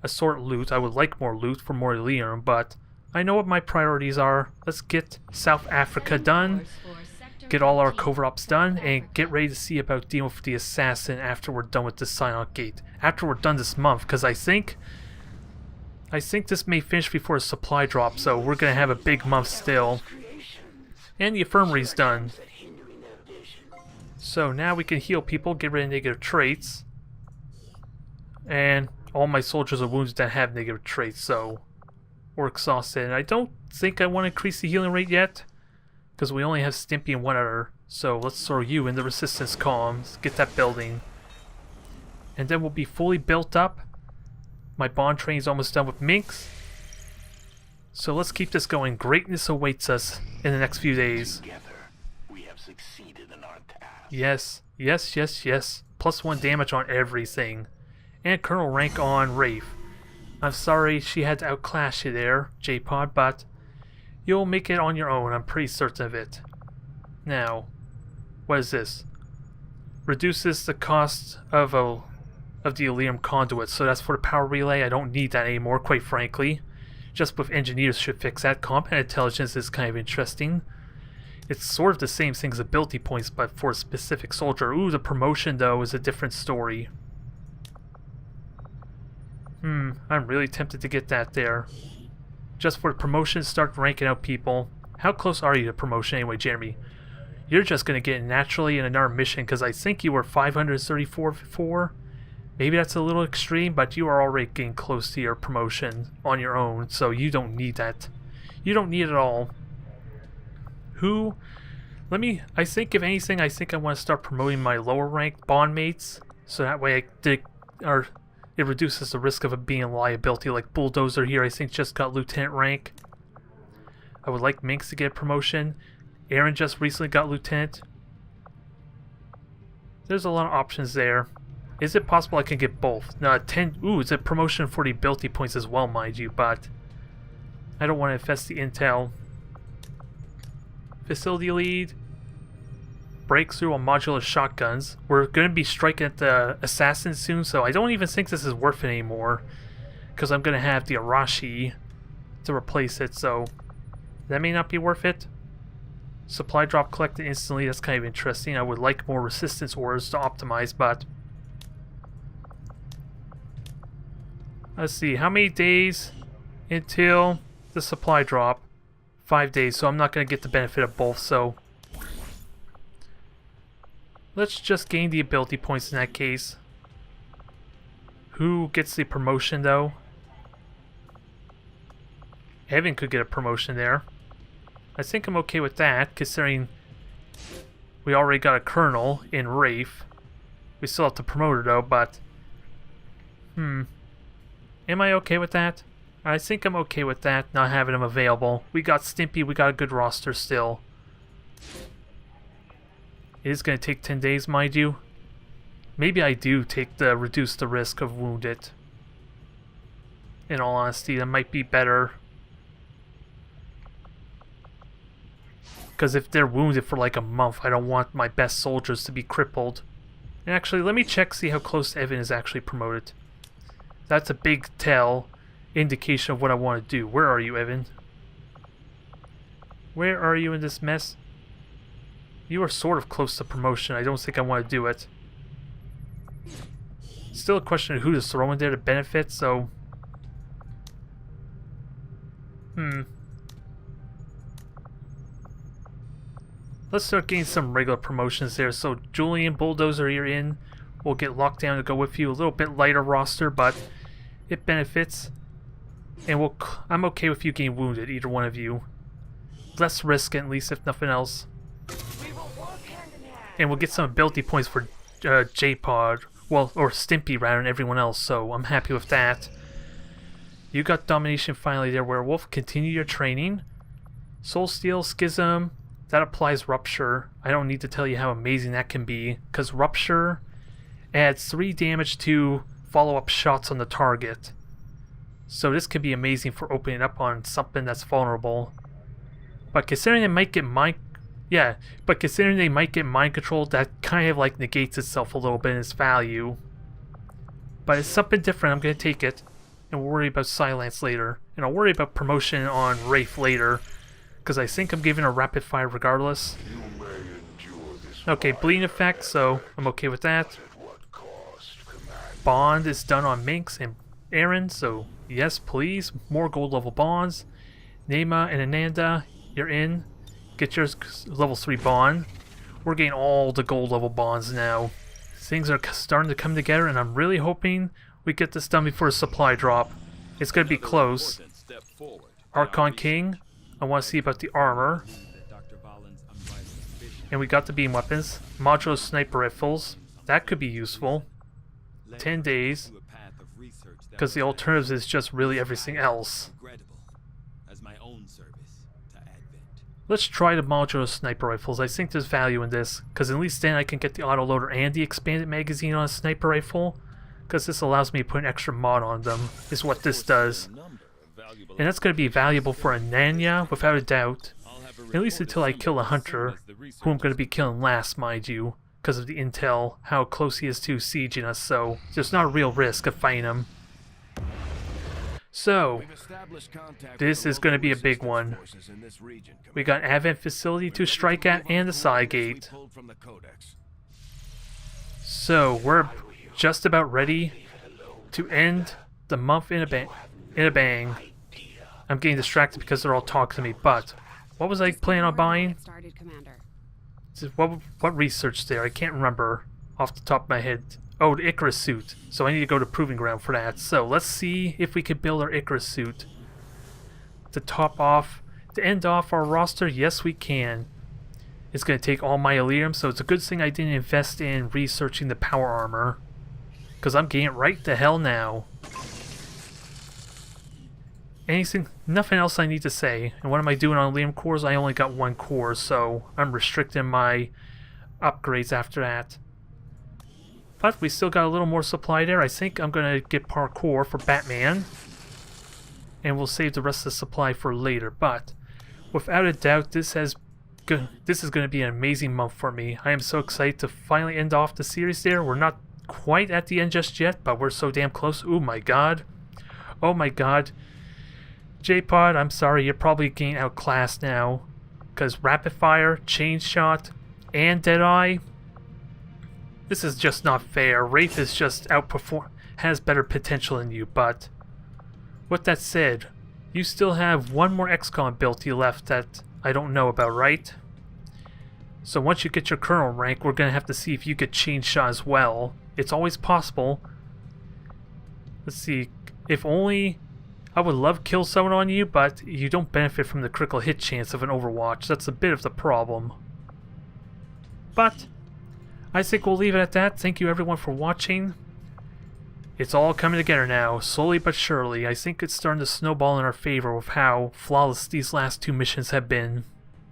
Assort loot. I would like more loot for more Liam, but I know what my priorities are. Let's get South Africa done, get all our covert ops done, and get ready to see about dealing with the assassin after we're done with the Psionic Gate. After we're done this month, because I think this may finish before a supply drop, so we're going to have a big month still. And the infirmary's done. So now we can heal people, get rid of negative traits. And all my soldiers are wounded that have negative traits, so we're exhausted. And I don't think I want to increase the healing rate yet, because we only have Stimpy and one other. So let's throw you in the resistance columns, get that building. And then we'll be fully built up. My bond training is almost done with Minx. So let's keep this going. Greatness awaits us in the next few days. Together, we have succeeded in our task. Yes, yes, yes, yes. +1 damage on everything. And Colonel rank on Rafe. I'm sorry she had to outclass you there, J-Pod, but you'll make it on your own, I'm pretty certain of it. Now, what is this? Reduces the cost of the Ilium conduit, so that's for the power relay. I don't need that anymore, quite frankly. Just with engineers should fix that. Combat intelligence is kind of interesting. It's sort of the same thing as ability points, but for a specific soldier. Ooh, the promotion, though, is a different story. I'm really tempted to get that there. Just for the promotion, start ranking out people. How close are you to promotion anyway, Jeremy? You're just going to get it naturally in another mission, because I think you were 534 before. Maybe that's a little extreme, but you are already getting close to your promotion on your own, so you don't need that. You don't need it at all. Who? I think if anything, I think I want to start promoting my lower rank bond mates, so that way it reduces the risk of it being a liability. Like Bulldozer here, I think just got lieutenant rank. I would like Minx to get a promotion. Aaron just recently got lieutenant. There's a lot of options there. Is it possible I can get both? No, 10. Ooh, it's a promotion for the ability points as well, mind you, but I don't want to infest the intel. Facility lead. Breakthrough on modular shotguns. We're going to be striking at the assassins soon, so I don't even think this is worth it anymore, because I'm going to have the Arashi to replace it, so that may not be worth it. Supply drop collected instantly. That's kind of interesting. I would like more resistance ores to optimize, but let's see, how many days until the supply drop? 5 days, so I'm not going to get the benefit of both, so let's just gain the ability points in that case. Who gets the promotion, though? Evan could get a promotion there. I think I'm okay with that, considering we already got a colonel in Rafe. We still have to promote her, though, but am I okay with that? I think I'm okay with that, not having him available. We got Stimpy, we got a good roster still. It is going to take 10 days, mind you. Maybe I do reduce the risk of wounded. In all honesty, that might be better. Because if they're wounded for like a month, I don't want my best soldiers to be crippled. And actually, let me check, see how close Evan is actually promoted. That's a big indication of what I want to do. Where are you, Evan? Where are you in this mess? You are sort of close to promotion. I don't think I want to do it. Still a question of who to throw in there to benefit, so let's start getting some regular promotions there. So Julian, Bulldozer, you're in. We'll get Lockdown to go with you. A little bit lighter roster, but it benefits. And I'm okay with you getting wounded, either one of you. Less risk, at least, if nothing else. And we'll get some ability points for J-Pod. Well, or Stimpy, rather, and everyone else, so I'm happy with that. You got domination finally there, Werewolf. Continue your training. Soul Steel, Schism, that applies Rupture. I don't need to tell you how amazing that can be, because Rupture adds 3 damage to follow-up shots on the target. So this could be amazing for opening up on something that's vulnerable. But considering they might get mind control, that kind of like negates itself a little bit in its value. But it's something different. I'm going to take it, and we'll worry about Silence later. And I'll worry about promotion on Wraith later, because I think I'm giving a rapid fire regardless. Okay, bleeding effect, so I'm okay with that. Bond is done on Minx and Aaron, so yes please, more gold level bonds. Nema and Ananda, you're in. Get your level 3 bond. We're getting all the gold level bonds now. Things are starting to come together, and I'm really hoping we get this done before a supply drop. It's going to be close. Archon King, I want to see about the armor. And we got the beam weapons. Modular sniper rifles, that could be useful. 10 days, because the alternatives is just really everything else. Let's try the modular sniper rifles. I think there's value in this, because at least then I can get the autoloader and the expanded magazine on a sniper rifle, because this allows me to put an extra mod on them, is what this does. And that's going to be valuable for Ananya, without a doubt. At least until I kill a hunter, who I'm going to be killing last, mind you, because of the intel, how close he is to sieging us, so there's not a real risk of fighting him. So, this is going to be a big one. We got Advent Facility to strike at and the Psi Gate. So, we're just about ready to end the month in a bang. I'm getting distracted because they're all talking to me, but what was I planning on buying? What research there? I can't remember off the top of my head. Oh, the Icarus suit. So I need to go to Proving Ground for that. So let's see if we can build our Icarus suit. To end off our roster, yes we can. It's going to take all my Elerium, so it's a good thing I didn't invest in researching the power armor. Because I'm getting it right the hell now. Nothing else I need to say. And what am I doing on Elerium cores? I only got 1 core, so I'm restricting my upgrades after that. But we still got a little more supply there. I think I'm going to get parkour for Batman. And we'll save the rest of the supply for later. But without a doubt, this is going to be an amazing month for me. I am so excited to finally end off the series there. We're not quite at the end just yet, but we're so damn close. Oh my god. Oh my god. J-Pod, I'm sorry, you're probably getting outclassed now. Because Rapid Fire, Chain Shot, and Deadeye, this is just not fair. Wraith is just has better potential than you, but with that said, you still have 1 more XCOM ability left that I don't know about, right? So once you get your Colonel rank, we're going to have to see if you get Chain Shot as well. It's always possible. Let's see, if only... I would love kill someone on you, but you don't benefit from the critical hit chance of an Overwatch. That's a bit of the problem. But I think we'll leave it at that. Thank you everyone for watching. It's all coming together now, slowly but surely. I think it's starting to snowball in our favor with how flawless these last 2 missions have been.